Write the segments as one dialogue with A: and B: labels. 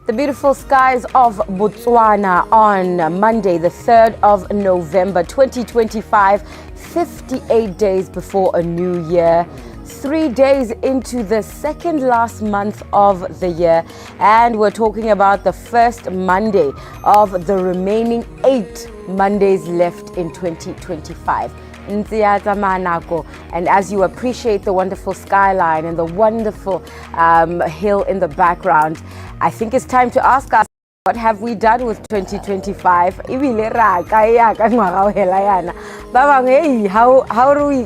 A: The beautiful skies of Botswana on Monday, the 3rd of November 2025, 58 days before a new year. 3 days into the second last month of the year, and we're talking about the first Monday of the remaining 8 Mondays left in 2025. And as you appreciate the wonderful skyline and the wonderful hill in the background, I think it's time to ask us, what have we done with 2025? How do we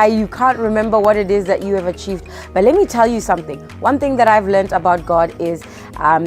A: you can't remember what it is that you have achieved. But let me tell you something. One thing that I've learned about God is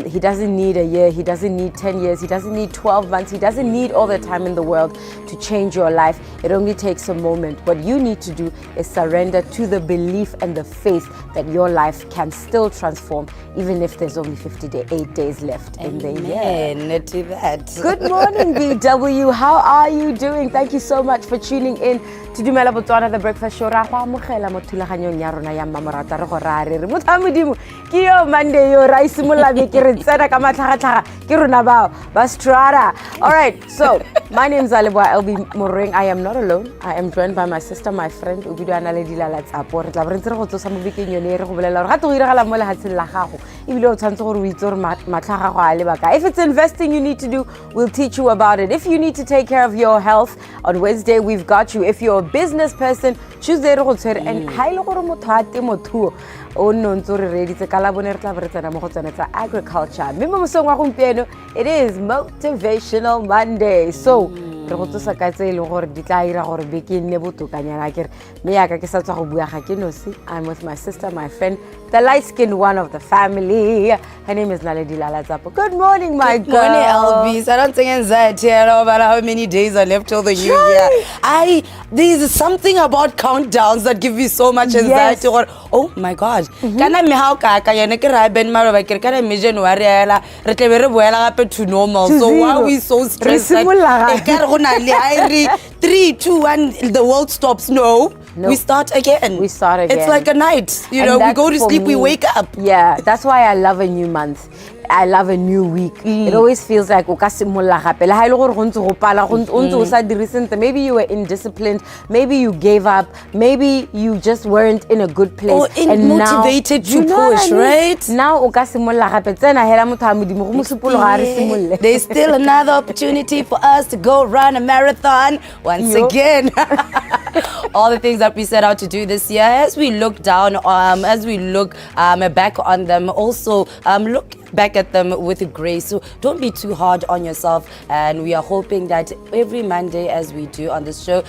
A: He doesn't need a year, He doesn't need 10 years, He doesn't need 12 months, He doesn't need all the time in the world to change your life. It only takes a moment. What you need to do is surrender to the belief and the faith that your life can still transform, even if there's only 58 days left in the year.
B: Amen to that.
A: Good morning, BW. How are you doing? Thank you so much for tuning in to DUMELA Botswana, the breakfast show. Ra go amogela mo thulaganyong ya rona ya mmamoratwa re go ra re motho a modimo ke yo Monday yo ra isimola be ke re tsena ka matlhagatlhaga ke rona bao ba strata. All right, so my name is Aleboa LB Moreng. I am not alone. I am joined by my sister, my friend Ubidwana le dilala tsapo. Re tla re ntse re go tsosa mo bekeng yone re go bolela gore ga go iragala mo lehatsheng la gago ebile o tshwantse gore o itse gore matlhaga go a lebaka. If it's investing you need to do, we'll teach you about it. If you need to take care of your health, on Wednesday we've got you. If you're a business person, Tuesday re go tshwere, and ha ile gore motho a temothuo o no ntse re ready tse kala bone re tla re tsena mo go tsena tsa agriculture. Mme mo mosong wa gompieno, it is Motivational Monday. So re go tsosa ka tse ile gore di tla ira gore be ke nne botokanyana ke re me ya ka ke sa tswa go bua ga ke nosi. I'm with my sister, my friend, the light-skinned one of the family. Her name is Naledi Lalatsapo. Good morning, my girl.
B: Good morning, LB. So I don't think anxiety about how many days are left till the new year. There's something about countdowns that give me so much anxiety. Yes. Or, oh my God. Kana me how ka yana ke ra ben maro ba ke kana me January ela re tle be re boela gape to normal. So why are we so stressed? Like, 3, 2, 1, the world stops. No. Nope. We start again. It's like a night. You know, we go to sleep, we wake up.
A: Yeah, that's why I love a new month. I love a new week. It always feels like maybe you were indisciplined, maybe you gave up, maybe you just weren't in a good place.
B: Or motivated to push, right?
A: Now
B: there's still another opportunity for us to go run a marathon once again. All the things that we set out to do this year, as we look down, as we look back on them, also look back at them with grace. So don't be too hard on yourself, and we are hoping that every Monday, as we do on this show,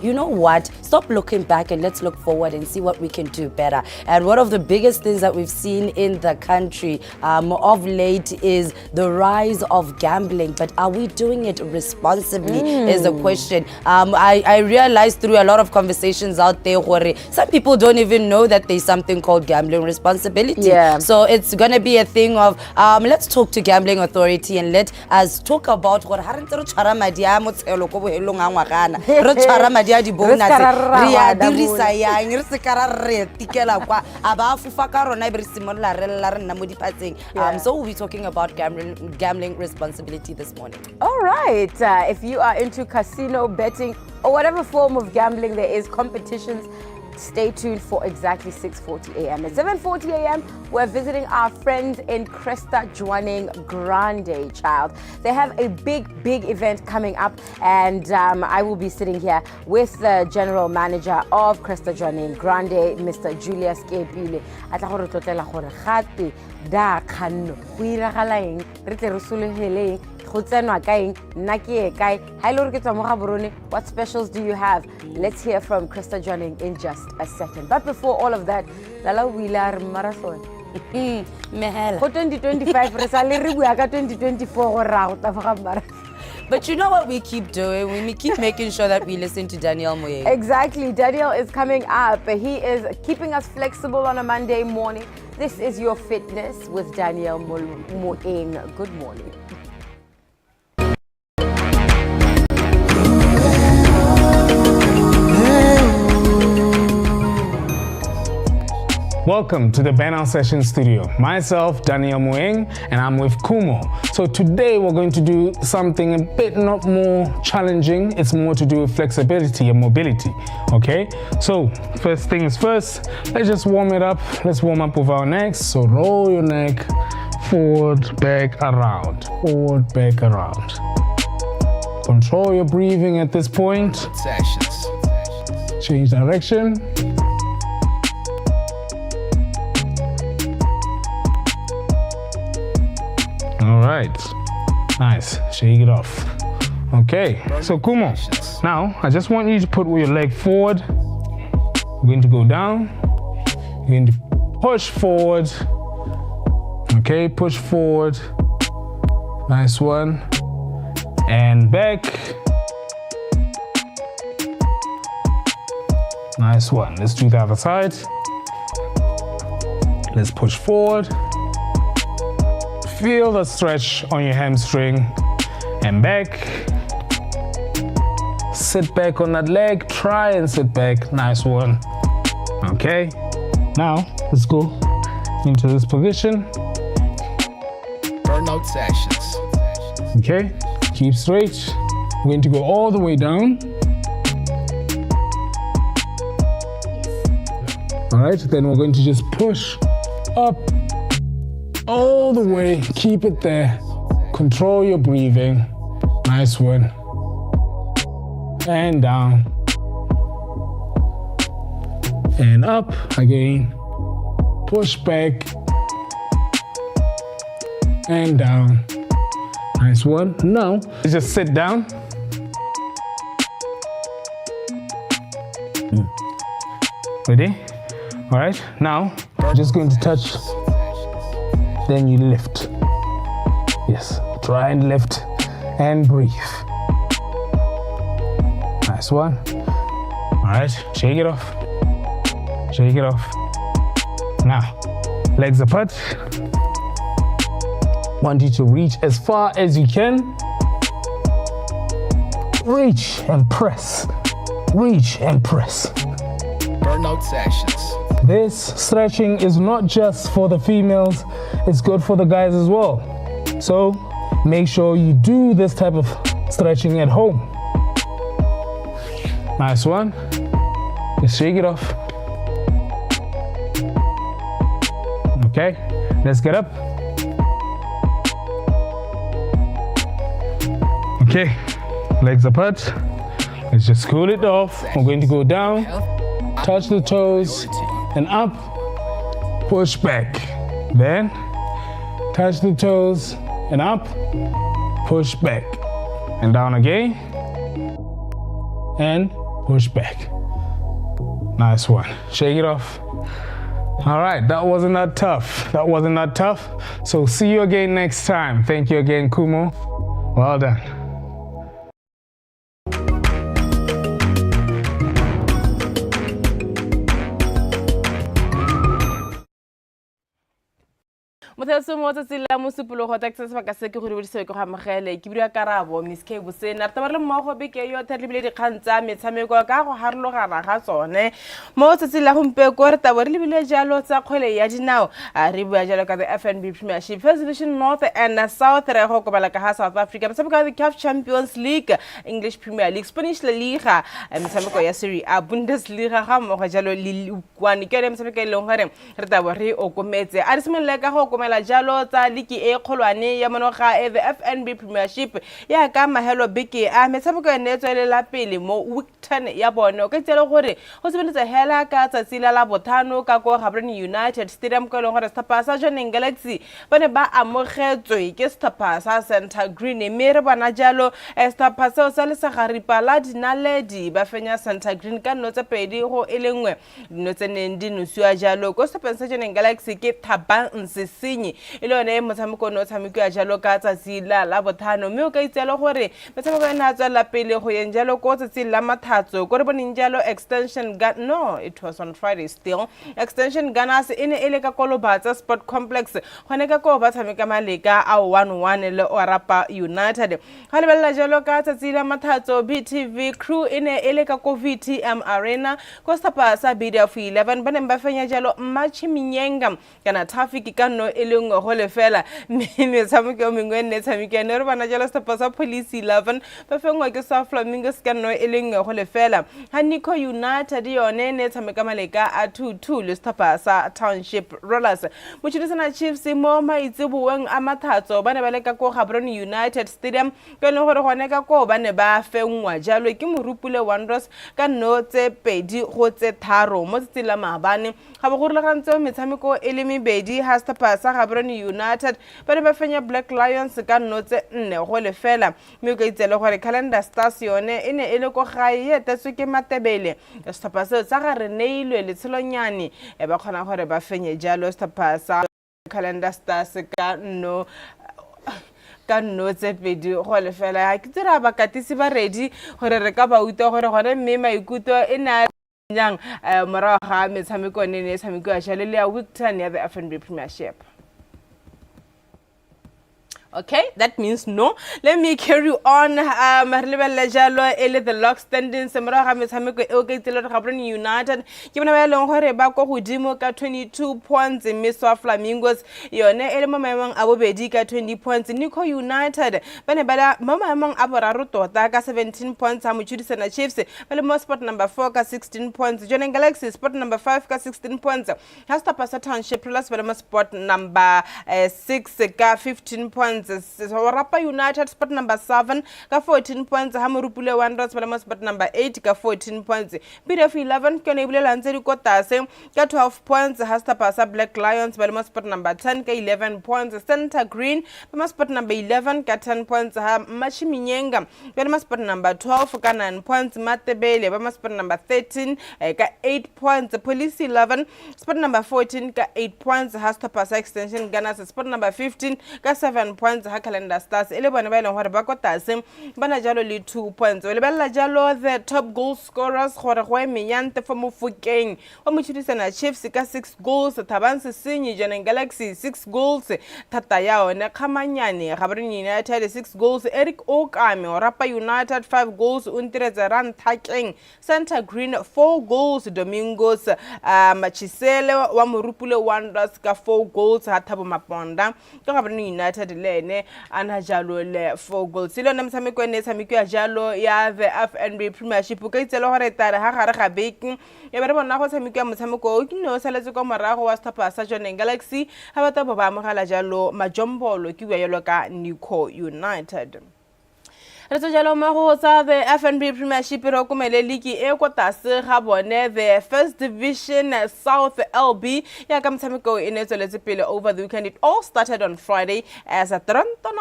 B: you know what, stop looking back and let's look forward and see what we can do better. And one of the biggest things that we've seen in the country of late is the rise of gambling. But are we doing it responsibly is the question. I realized through a lot of conversations out there, some people don't even know that there's something called gambling responsibility.
A: Yeah.
B: So it's going to be a thing of let's talk to Gambling Authority and let us talk about what so we'll be talking about gambling responsibility this morning.
A: All right. If you are into casino betting or whatever form of gambling there is, competitions, stay tuned for exactly 6:40 a.m. At 7:40 a.m., we're visiting our friends in Cresta Joining Grande, child. They have a big event coming up, and I will be sitting here with the general manager of Cresta Joining Grande, Mr. Julius Kepile. Atla go re tlotlela gore gate da khanno go iragalaeng re tle re sologeleng go tsenwa kaeng nna ke e kae ha ile re ke tswa mo ga borone. What specials do you have? Let's hear from Cresta Joining in just a second. But before all of that, lala wila marathon
B: mehela
A: go 2025 re sa le re bua ka 2024 go ra go tafaga marathon.
B: But you know what we keep doing? We keep making sure that we listen to Daniel Moyeng.
A: Exactly. Daniel is coming up. He is keeping us flexible on a Monday morning. This is Your Fitness with Daniel Moyeng. Good morning.
C: Welcome to the Banal Session Studio. Myself, Daniel Mueng, and I'm with Kumo. So today we're going to do something a bit not more challenging. It's more to do with flexibility and mobility, okay? So first things first, let's just warm it up. Let's warm up with our necks. So roll your neck forward, back, around. Forward, back, around. Control your breathing at this point. Change direction. All right, nice, shake it off. Okay, so Kumo, now I just want you to put your leg forward. We're going to go down. You're going to push forward. Okay, push forward. Nice one. And back. Nice one. Let's do the other side. Let's push forward. Feel the stretch on your hamstring and back. Sit back on that leg. Try and sit back. Nice one. Okay. Now let's go into this position.
D: Burnout sessions.
C: Okay. Keep straight. We're going to go all the way down. All right. Then we're going to just push up. All the way, keep it there. Control your breathing. Nice one. And down. And up again. Push back. And down. Nice one. Now, just sit down. Ready? All right, now, just going to touch. Then you lift. Yes, try and lift and breathe. Nice one. All right, shake it off. Shake it off. Now, legs apart. Want you to reach as far as you can. Reach and press. Reach and press.
D: Burnout sessions.
C: This stretching is not just for the females, it's good for the guys as well. So make sure you do this type of stretching at home. Nice one. Just shake it off. Okay, let's get up. Okay, legs apart. Let's just cool it off. We're going to go down, touch the toes, and up, push back. Then, touch the toes, and up, push back. And down again, and push back. Nice one. Shake it off. All right, that wasn't that tough. That wasn't that tough. So see you again next time. Thank you again, Kumo. Well done.
A: Mothelso mo tsela mo sepologo Texas ba ka se ke go ribedise go gamogele ke bua karabo Miss K Bosena re tabarele mmogo be ke yo thelebile dikgantsa metshameko ka go harologana ga tsone mo tsela gompe ko re tabarele bile jalo tsa kgwele ya dinao re bua jalo ka the FNB Premiership First Division North and South re go kobala ka South Africa metshameko the CAF Champions League English Premier League Spanish La Liga metshameko ya Serie A Bundesliga ga mo go jalo le kwani ke re metshameko e leng gore re tabore o kometse a re semelele ka go la jalo tsa liki e kgolwane ya monoga the FNB Premiership ya ka mahelo beke a metshameko ya netso le la pele mo week 10 ya bone o ka tsela gore go sebetsa hela ka tsatsila la bothano ka go Gaborone United Stadium ka lengwe Stapa sa Johnny Galaxy bane ba amogetswe ke Stapa sa Center Green mme re bona jalo Stapa sa le sa garipa la dinaledi ba fenya Center Green ka no tsa pedi go elengwe no tseneng di nosiwa jalo go Stapa sa Johnny Galaxy ke Thabang Nsisi
E: senyi ile yone motshameko no tshameko ya jalo ka tsatsi la bothano mme o ka itsela gore motshameko ena tswa la pele go yeng jalo ko tsatsi la mathatso go re boneng jalo extension gun no it was on Friday still extension gunners ene ele ka Kolobatsa sport complex gone ka ko ba tshameka maleka a 1-1 le Orapa United ga le bella jalo ka tsatsi la mathatso BTV crew ene ele ka ko VTM arena ko stapa sa bidi of 11 ba neng ba fenya jalo match minyenga kana traffic ka no ele ngwe go le fela mme tshameko mengwe ne tshameka ne re bana jalo stapa sa police 11 ba fengwa ke sa Flamingos ka no ele ngwe go le fela ha Nico United yone ne tshameka maleka a 2-2 le stapa sa Township Rollers mochirisana Chiefs mo maitseboeng a mathatso ba ne ba leka ko Gaborone United Stadium ka le gore gone ka ko ba ne ba fengwa jalo ke Morupule Wanderers ka no tse 2-3 mo tsela maabane ga ba go re gantse metshameko e le mebedi ha stapa sa Gaborone United ba ne ba fenya Black Lions ka no tse 4 go le fela mme ka itsela gore Calendar Stars yone ene ele go gae tetswe ke Matebele stapa se tsa ga re neilwe le tshelonyane e ba khona gore ba fenye jalo stapa sa Calendar Stars ka no tse pedi go le fela ha ke tsira ba katisi ba ready gore re ka ba uta gore gone mme maikuto ena nyang mara ga metshameko ne tshameko ya shale le ya week 10 ya the FNB Premiership. Okay, that means no. Let me carry on. Ele the lock standing semra ga metshameko e o ka itse le Gaborone United ke bona ba leng gore ba go godimo ka 22 points Miswa Flamingos yone ele mo maemong a bobedi ka 20 points Nico United ba ne ba mo maemong a boraro tota ka 17 points ha mochudisana Chiefs ba le mo spot number 4 ka 16 points Jonen Galaxy spot number 5 ka 16 points ha stapa sa Township Plus ba le mo spot number 6 ka 15 points Orapa United spot number 7 ka 14 points ha Morupule Wanderers ba le mo spot number 8 ka 14 points BDF 11 ke ne bulela ntse di kotase ka 12 points ha stapa sa Black Lions ba le mo spot number 10 ka 11 points Center Green ba mo spot number 11 ka 10 points ha Machiminyenga ba le mo spot number 12 ka 9 points Matebele ba mo spot number 13 ka 8 points Police 11 spot number 14 ka 8 points ha stapa sa Extension Gunners spot number 15 ka 7 points ha Calendar Stars ele bona ba ile gore ba kotase bana jalo le 2 points le bella jalo the top goal scorers gore go emenyante for Mofokeng wa mochudisana Chiefs ka 6 goals Thabanse Senyi Jonen Galaxy 6 goals thata ya one Khamanyane Gaborone United 6 goals Eric Okame Orapa United 5 goals Untiretse Ran Thakeng Center Green 4 goals Domingos Machisele wa Morupule Wanderers ka 4 goals ha Thabo Maponda ka Gaborone United lene ana jalo le 4 goals ile nna mtshameko ene tshameko ya jalo ya the FNB Premiership ka itsela gore tare ha gare ga beke e ba re bona go tshameka motshameko o ke no saletse ko morago wa stapa sa Jonen Galaxy ha ba taba ba amogela jalo majombolo ke bua yelo ka Nico United. Re tso jalo mo go tsa the FNB Premiership re komele league e ko tase ga bone the First Division South LB ya ka mtshameko e ne tsweletse pele over the weekend. It all started on Friday as a Toronto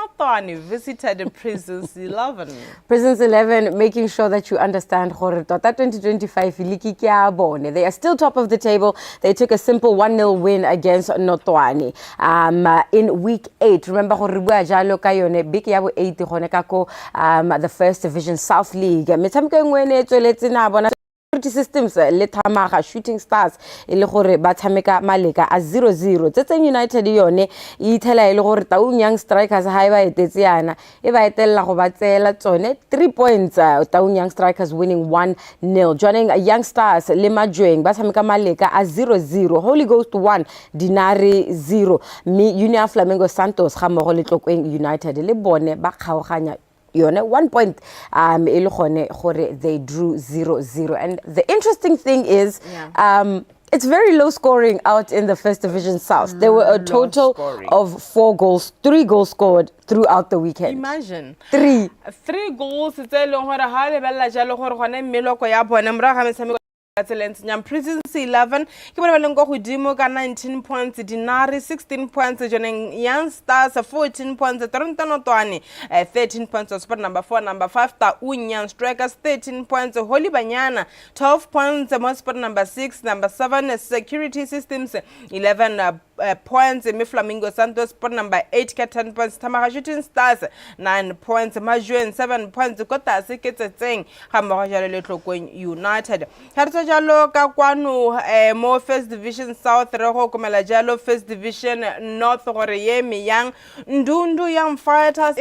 E: visited Prisons 11.
A: Prisons 11 making sure that you understand gore tota 2025 league ke ya bone. They are still top of the table. They took a simple 1-0 win against Notwane in week 8. Remember gore bua jalo ka yone big ya bo 8 gone ka ko the First Division South League. Metshameko engwe ne tsweletse na bona systems le Thamaga Shooting Stars ile gore ba tshameka maleka a 0-0 Tsetsen United yone e ithela ile gore Taung Young Strikers ha ba etetse yana e ba etella go ba tsela tsone 3 points Taung Young Strikers winning 1-0 joining Young Stars le Majweng ba tshameka maleka a 0-0 Holy Ghost 1 Dinari 0 Union Flamingo Santos ga mo go le Tlokweng United le bone ba kgaoganya yone 1 point ele gone gore they drew 0-0 and the interesting thing is it's very low scoring out in the First Division South. There were a total of 3 goals scored throughout the weekend.
E: Imagine
A: 3
E: goals tse leng gore ha le bella jalo gore gone meloko ya bona mra ga metshameko Excellent. Prisons 11 ke bona ba leng go godimo ka 19 points Dinari 16 points joining Young Stars 14 points Toronto Notwane 13 points spot number 4 number 5 Taung Young Strikers 13 points Holy Banyana 12 points spot number 6 number 7 Security Systems 11 points. Me Flamingo Santos spot number 8 ka 10 points. Tamaga Shooting Stars 9 points. Majuen 7 points. Kota se ke tsetseng ga mmogo jalo le Tlokwen United. Ha re tswa jalo ka kwano mo First Division South re go komela jalo First Division North gore ye me yang Ndundu Young Fighters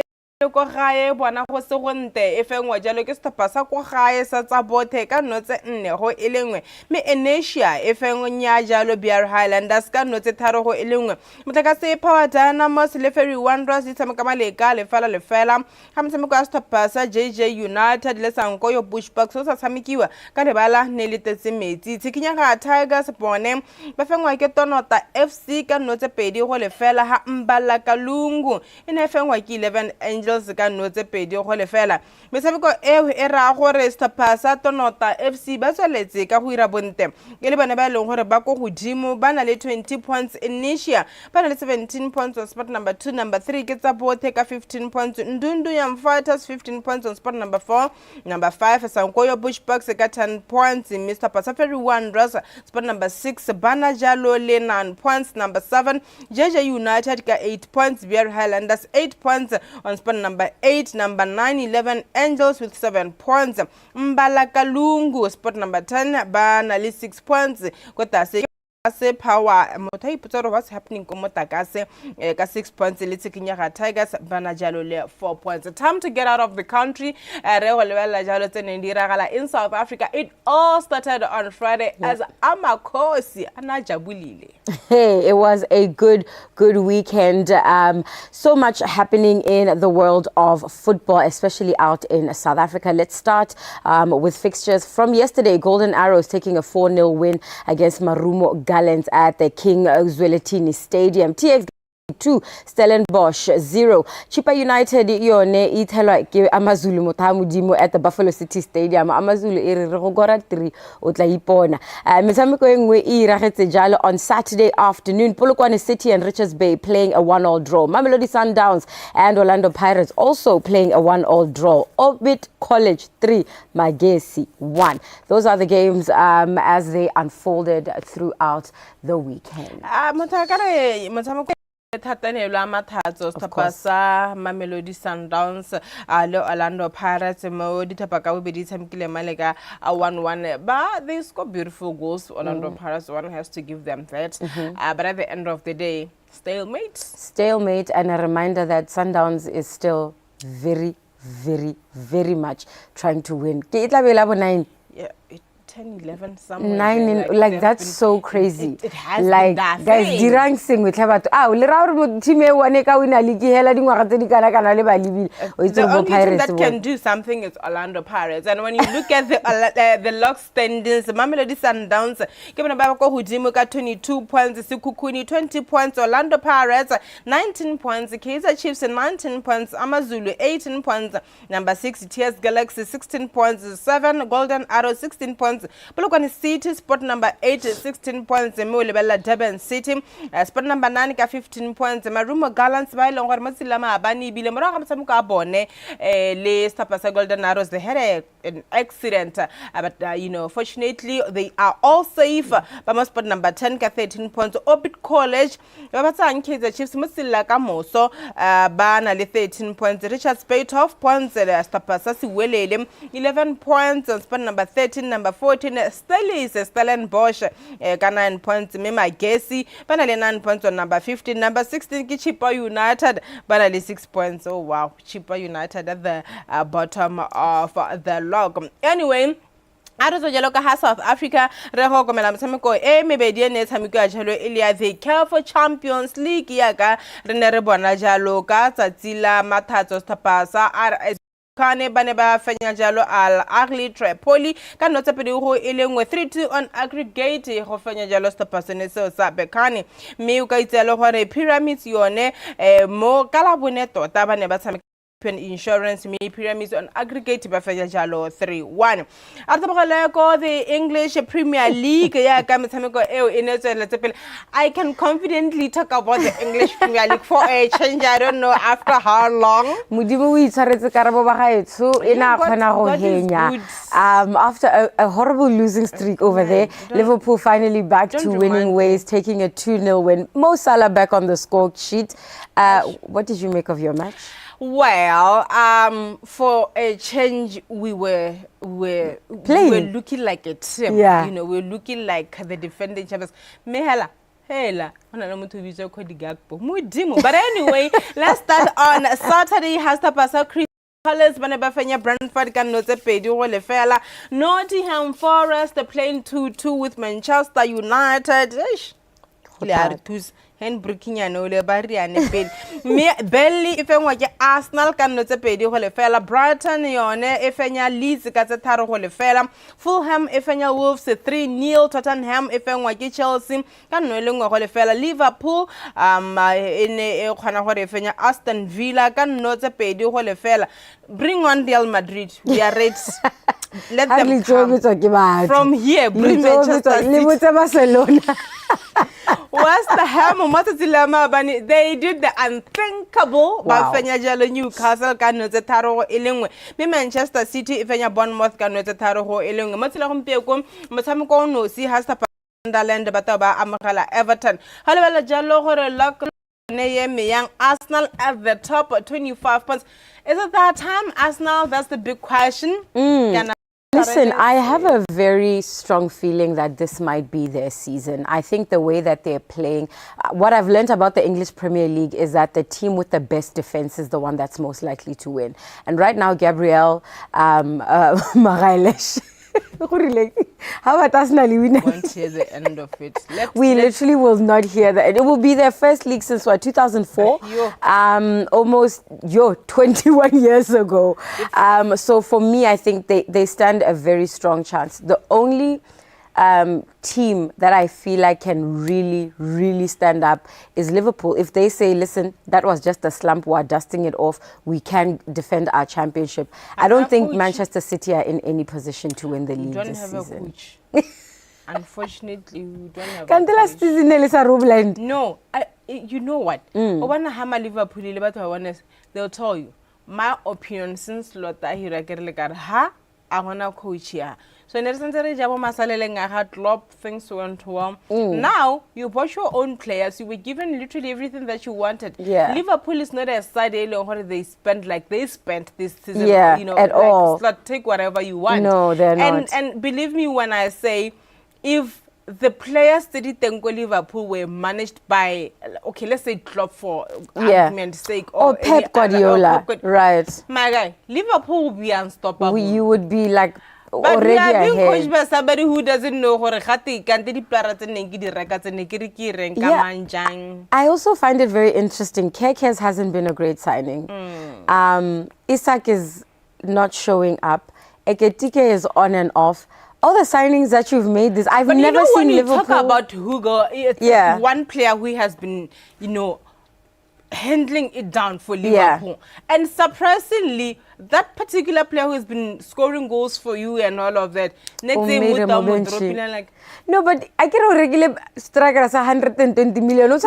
E: ko gae bona go se gonte e fengwa jalo ke setapa sa go gae sa tsa bothe ka notse nne go elengwe me Enesia e fengwa jalo BR Highlanders ka notse tharo go elengwe motlaka se Power Dynamos le Ferry Wanderers itsameka maleka le fela ga mtshameko ya setapa sa JJ United le Sankoyo Bushbucks o sa tshamekiwa ka lebala ne le tetse metsi tsikinya ga Tigers bone ba fengwa ke Tonota FC ka notse pedi go le fela ha Mbala Kalungu ene fengwa ke 11 Angels ka notse pedi go le fela metshameko e ra gore setapa sa Tonota FC ba tsweletse ka go ira bonte ke le bana ba leng gore ba go godimo ba na le 20 points Inisia ba na le 17 points on spot number 2 number 3 ke tsa bothe ka 15 points Ndundu Young Fighters 15 points on spot number 4 number 5 Sankoyo Bushbucks ka 10 points Mr. Pasaferi Wanderers spot number 6 Bana Jalo le 9 points number 7 JJ United ka 8 points BR Highlanders 8 points on spot number 8 number 9 11 Angels with 7 points Mbala Kalungu spot number 10 Bana le 6 points kota se Power motho ipotsa what's happening ko motakase ka 6 points le tsikinya ga Tigers bana jalo le 4 points. Time to get out of the country re go lebella jalo tsene di ragala in South Africa. It all started on Friday as Amakhosi anajabulile.
A: Hey, it was a good weekend. So much happening in the world of football, especially out in South Africa. Let's start with fixtures from yesterday. Golden Arrows taking a 4-0 win against Marumo Gallants at the King Zwelithini Stadium. TX 2 Stellenbosch 0 Chippa United yone ithelwa ke AmaZulu mothamudimo at the Buffalo City Stadium. AmaZulu e re go gora 3 o tla ipona metshameko engwe e iragetse jalo on Saturday afternoon. Polokwane City and Richards Bay playing a 1-1 draw. Mamelodi Sundowns and Orlando Pirates also playing a 1-1 draw. Orbit College 3 Magesi 1. Those are the games as they unfolded throughout the weekend.
E: Thatanelo amathatso setapa sa Mamelodi Sundowns le Orlando Pirates mo ditapa ka bobedi tshamekile maleka 1-1 but they score beautiful goals. Orlando Pirates, one has to give them that but at the end of the day stalemate and a reminder that Sundowns is still very much trying to win. Ke itla bela bo 9 yeah 10, 11, somewhere. 9, like that's so crazy. It has like, been that guys, dirang sing with Labato. Le raur team one ka wina league hela dingwaga tse di kana kana le ba libile. The only team that can do something is Orlando Pirates. And when you look at the log standings, Mamelodi Sundowns ke bona ba go hodimo ka 22 points, Sekhukhuni 20 points, Orlando Pirates 19 points, Kaizer Chiefs 19 points, AmaZulu 18 points, number 6 TS Galaxy 16 points, 7 Golden Arrow 16 points. Polokwane City spot number 8 16 points mo lebella Durban City spot number 9 ka 15 points Marumo Gallants ba ileng gore matsila ma bani bile mo ga mtshameko a bone le setapa sa Golden Arrows. They had an accident but fortunately they are all safe. Ba spot number 10 ka 13 points. Orbit College ba batsa Kaizer Chiefs motsila ka moso ba na le 13 points. Richards Bay 12 points setapa sa Siwelele 11 points on spot number 13 number 14 Stellenbosch ka 9 points. Me Magesi bana le 9 points on number 15 number 16 ki Chippa United bana le 6 points. Oh wow, Chippa United at the bottom of the log. Anyway, Arozo jalo ka South Africa re go komela mtshameko mebedi ne tshameko ya jalo elia the CAF Champions League ya ka re ne re bona jalo ka tsatsila mathatso setapa sa RS Kane bane ba fenya jalo Al Ahly Tripoli ka notse pedi go elengwe 3-2 on aggregate go fenya jalo setapa sene seo sa Bekane mme o ka itselo gore Pyramids yone mo kala bone tota bane ba tshameka Insurance, me Pyramids on aggregate ba fenya jalo 3-1. Artabogele ko the English Premier League ya ka metshameko eo e ne tswela tsepele. I can confidently talk about the English Premier League for a change. I don't know after how long.
A: Modimo o itshwaretse karabo ba gaetsho ena khona go henya. After a horrible losing streak over there, Liverpool finally back to winning ways, taking a 2-0 win. Mo Salah back on the score sheet. What did you make of your match?
E: Well, for a change, we were looking like a team.
A: Yeah.
E: You know, we were looking like the defending champions. Mehela. But anyway, let's start on Saturday. Hasta pasar Chris Palace Banabafanya Brentford can not pay the fella. Nottingham Forest playing 2-2 with Manchester United. Hen breaking ya no le bari ane bel me belly ifengwa ke Arsenal ka no tse pedi go le fela. Brighton yone ifenya Leeds ka tse tharo go le fela. Fulham ifenya Wolves 3-0. Tottenham ifengwa ke Chelsea ka no le ngwa go le fela. Liverpool ene e khona go re ifenya Aston Villa ka no tse pedi go le fela. Bring on Real Madrid, we are ready. Let them come from here. Bring Manchester City.
A: Barcelona.
E: West Ham, they did the unthinkable.
A: Wow.
E: Newcastle can no taro ilingwe. Me Manchester City ifenya Bournemouth can no taro ilingwe. Matila kumpieko matamko no si hasta Sunderland bataba amakala Everton. Halala jalo hore luck young Arsenal at the top 25 points. Is it that time, Arsenal? That's the big question.
A: Listen, I have a very strong feeling that this might be their season. I think the way that they're playing, what I've learned about the English Premier League is that the team with the best defense is the one that's most likely to win. And right now, Gabriel Magalhaes. How about Arsenal? We
E: won't hear the end of it.
A: Literally will not hear that. It will be their first league since 2004. Almost 21 years ago. So for me, I think they stand a very strong chance. The only team that I feel like can really stand up is Liverpool. If they say, listen, that was just a slump, we're dusting it off, we can defend our championship. I don't think Manchester City are in any position to win the league this season.
E: Unfortunately, we don't have a coach. No, you know what? They'll tell you. My opinion since Lotta Hirakerlegar, I want to coach here. So in the sense that Klopp, things went well. Now you bought your own players. You were given literally everything that you wanted.
A: Yeah.
E: Liverpool is not a side where they spend like they spent this season.
A: Yeah,
E: you know,
A: at
E: like,
A: all.
E: Take whatever you want.
A: No, they're not.
E: And believe me when I say, if the players that did Liverpool were managed by, okay, let's say Klopp for argument's sake,
A: or Pep Guardiola, right?
E: My guy, Liverpool would be unstoppable.
A: You would be like.
E: But
A: already
E: we are being
A: ahead.
E: coached by somebody who doesn't know how to
A: I also find it very interesting. Kekes hasn't been a great signing. Isak is not showing up. Eketike is on and off. All the signings that you've made, I've never seen Liverpool.
E: When you talk about Hugo, it's one player who has been, handling it down for Liverpool. And surprisingly, that particular player who has been scoring goals for you and all of that, next day like
A: no, but I can regular strikers 120 million.
E: With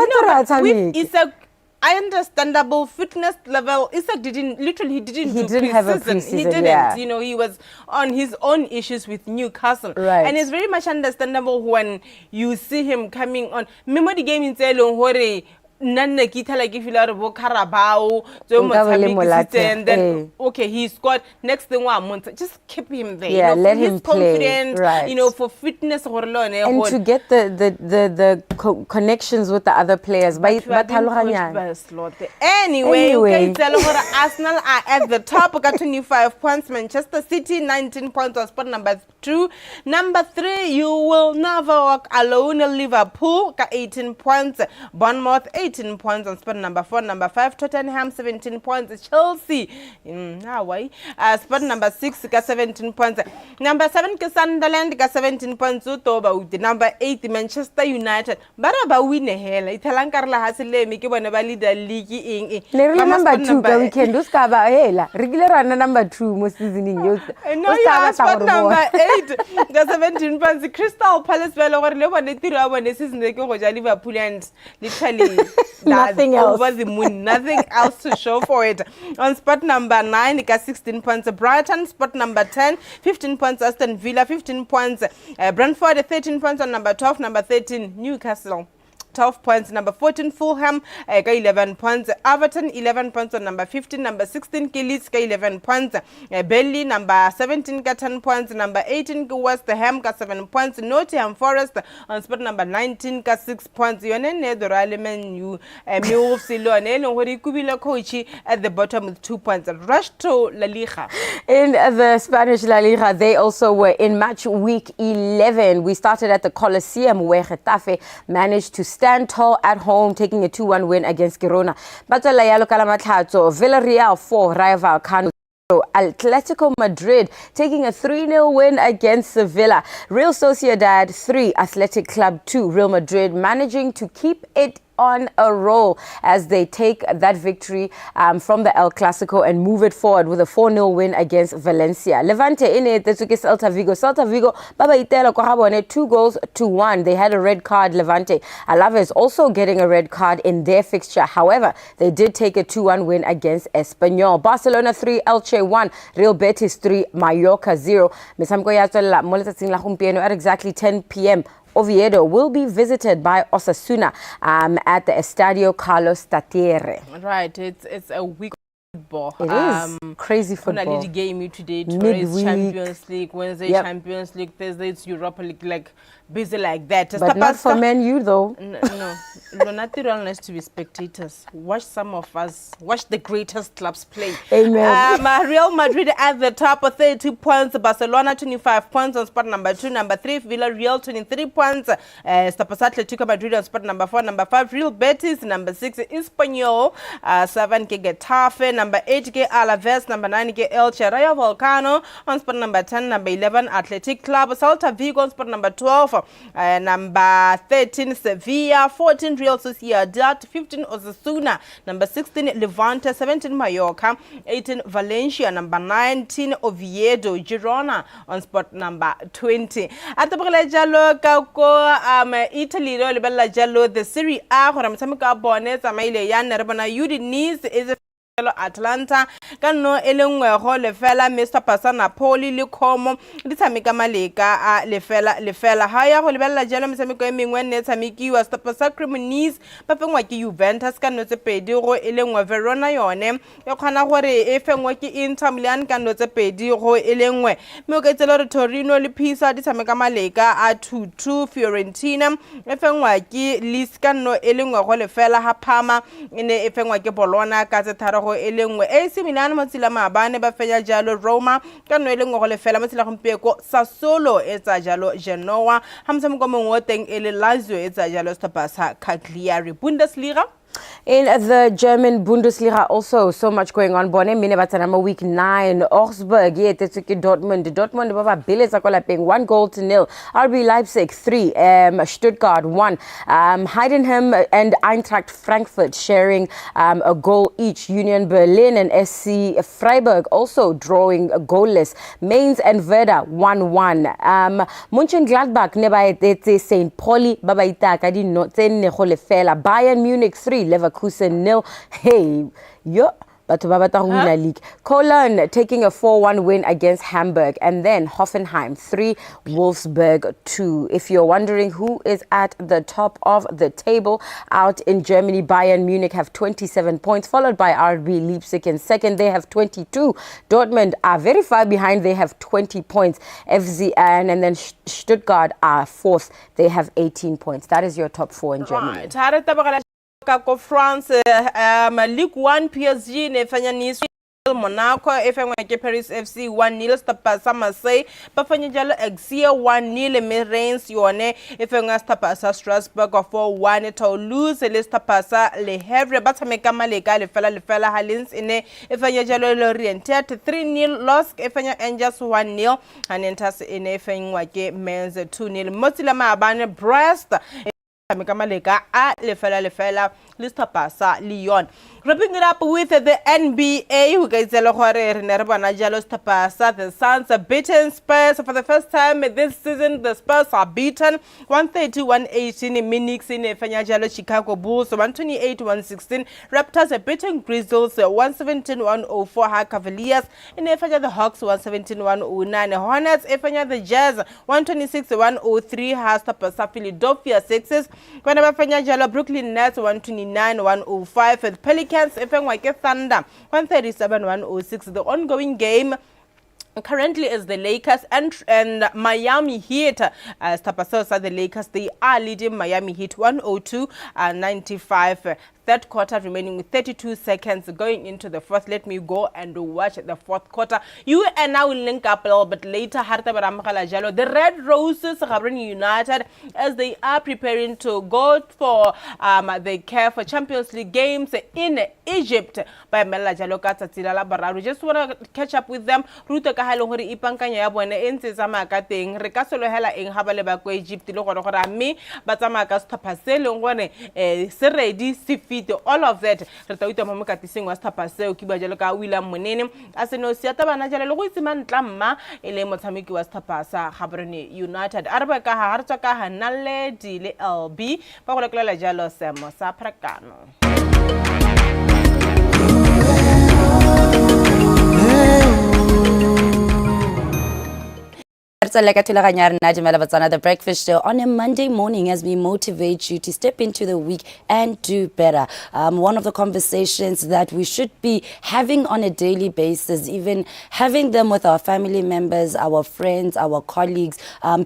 E: Isak, I understandable fitness level. Isak he didn't
A: have a preseason.
E: He didn't. He was on his own issues with Newcastle.
A: Right.
E: And it's very much understandable when you see him coming on. Remember the game in Hore. Nanne kita like bo Carabao and then okay, he scored next thing 1 month. Just keep him there.
A: Let him play.
E: Confident,
A: right.
E: For fitness and
A: to get the connections with the other players.
E: Anyway, Arsenal are at the top, got 25 points. Manchester City 19 points on spot number 2. Number 3, you will never walk alone. Liverpool got 18 points. Bournemouth 18 18 points on spot number 4. Number 5, Tottenham, 17 points. Chelsea, spot number 6, got 17 points. Number 7, Sunderland, got 17 points. Number 8, Manchester United. Baraba win a hell. Italankarla has a lame, whenever leader league in.
A: Number 2, we can do Scaba Hela. Regular number 2, most season in use.
E: No, you are spot number 8, got 17 points. Crystal Palace, well, over when this is Liverpool and literally
A: nothing else
E: over the moon, nothing else to show for it. On spot number 9, it got 16 points. Brighton, spot number 10, 15 points. Aston Villa, 15 points. Brentford, 13 points on number 12. Number 13, Newcastle, 12 points. Number 14, Fulham, 11 points. Everton, 11 points on number 15. Number 16, Leeds, 11 points. Burnley, number 17, got 10 points. Number 18, West Ham, got 7 points. Nottingham Forest on spot number 19, got 6 points. Yonene Doralemen, you move Silone, no worry, Kubila Koichi at the bottom with 2 points. Rush to La Liga.
A: In the Spanish La Liga, they also were in match week 11. We started at the Coliseum where Getafe managed to stand tall at home, taking a 2-1 win against Girona. Batalla ya lokala mathatso, Villarreal 4, Rayo Vallecano. Atletico Madrid taking a 3-0 win against Sevilla. Real Sociedad 3, Athletic Club 2. Real Madrid managing to keep it on a roll as they take that victory from the El Clasico and move it forward with a 4-0 win against Valencia. Levante in it, they took Celta Vigo. Celta Vigo, Baba Itela Kohabone, 2-1. They had a red card, Levante. Alaves also getting a red card in their fixture. However, they did take a 2-1 win against Espanyol. Barcelona 3, Elche 1, Real Betis 3, Mallorca 0. Misamko yatsola moletatsing la gompieno at exactly 10 p.m. Oviedo will be visited by Osasuna at the Estadio Carlos Tartiere.
E: Right, it's a week of football.
A: It is crazy football.
E: Game today,
A: Midweek.
E: Champions League, Wednesday Champions League, Thursday it's Europa League, like busy like that.
A: But not for Man U though.
E: No, natural nice to be spectators. Watch some of us, watch the greatest clubs play.
A: Amen.
E: Real Madrid at the top of 30 points, Barcelona 25 points on spot number 2, number 3, Villarreal 23 points, Atletico Madrid on spot number 4, number 5, Real Betis, number 6, Espanyol, 7 ke Getafe, number 8 ke Alaves, number 9 ke Elche, Rayo Vallecano on spot number 10, number 11, Athletic Club, Celta Vigo on spot number 12, number 13, Sevilla, 14, Real Sociedad, 15, Osasuna, number 16, Levante, 17, Mallorca, 18, Valencia, number 19, Oviedo, Girona on spot number 20. At the Jalo, Kako, Italy, Jalo, the Serie A, Ramsamika Bonnet, Amaile Yan, Rabana, Udinese is Atlanta kano elengwe go le fela Mr. Pasana Poli le Como di tshameka maleka a le fela ha ya go lebella jalo metshameko e mengwe ne tshamekiwa Stapa Cremonese ba fengwa ke Juventus kano tse pedi go elengwe Verona yone e khona gore e fengwa ke Inter Milan kano tse pedi go elengwe me go tsela re Torino le Pisa di tshameka maleka a 2-2 Fiorentina e fengwa ke Lecce kano elengwe go le fela ha Parma ene e fengwa ke Bologna ka tse tharo elengwe AC Milan motsila maabane ba fenya jalo Roma ka no elengwe go le fela motsila gompeko Sassuolo etsa jalo Genoa hamsa mo mo teng ele Lazio etsa jalo Stapa Cagliari. Bundesliga.
A: In the German Bundesliga, also so much going on. Bone mine batanama week 9. Augsburg, Dortmund. Dortmund baba bileza kola ping 1-0. RB Leipzig 3. Stuttgart 1. Heidenheim and Eintracht Frankfurt sharing a goal each. Union Berlin and SC Freiburg also drawing goalless. Mainz and Werder 1-1. Mönchengladbach neba St. Pauli baba itaka di no tsene go le fela. Bayern Munich 3. Leverkusen 0. Hey, yo. League. Cologne taking a 4-1 win against Hamburg, and then Hoffenheim 3, Wolfsburg 2. If you're wondering who is at the top of the table out in Germany, Bayern Munich have 27 points, followed by RB Leipzig in second. They have 22. Dortmund are very far behind. They have 20 points. FCN and then Stuttgart are fourth. They have 18 points. That is your top 4 in Germany.
E: Right. France, Ligue 1 PSG ne fanya Nice Monaco e fengwa ke Paris FC 1-0 Stapa sa Marseille ba fanya jalo Axia 1-0 mme Reims yone e fengwa Stapa sa Strasbourg 4-1 Toulouse le Stapa sa Le Havre ba tshameka maleka le fela ha Lens ene e fanya jalo Lorient 3-0 Losk e fanya Angers 1-0 Nantes ene e fengwa ke Mainz 2-0 Motila Maabane Brest tshameka maleka a le fela le Stapa sa Lyon. Wrapping it up with the NBA, who gets the the Suns are beaten Spurs for the first time this season. The Spurs are beaten 130-118 in Minix in Fanyajalo Chicago Bulls 128-116. Raptors are beating Grizzlies 117-104. High Cavaliers in Efanya the Hawks 117-109. Hornets Efanya the Jazz 126-103. Hasta Philadelphia Sixers. Whenever Fanyajalo Brooklyn Nets 129-105. The Pelicans FNYK Thunder 137-106. The ongoing game currently is the Lakers and Miami Heat. Tapasosa the Lakers, they are leading Miami Heat 102-95. Third quarter remaining with 32 seconds going into the fourth. Let me go and watch the fourth quarter. You and I will link up a little bit later. The Red Roses United, as they are preparing to go for the care for Champions League games in Egypt. By Mela Jaloka Tatilala Bararu. Just want to catch up with them. Ruto Kahalori Ipankanya Buena Insama Kating, Recasolo Hela in Habaleba Egypt, Lokorami, Batamaka Stapasel, one Seredi Sifi. All of that retauita mamukati singwa Stapasel Kiba Jaloka William Munene aseno siata banajala lokuisiman tlamma ele motsamiki wa Stapasa Habrani United arbaka hartsaka hanale dile LB ba go leklela jalo semo sa prakano.
B: The breakfast show on a Monday morning as we motivate you to step into the week and do better. One of the conversations that we should be having on a daily basis, even having them with our family members, our friends, our colleagues,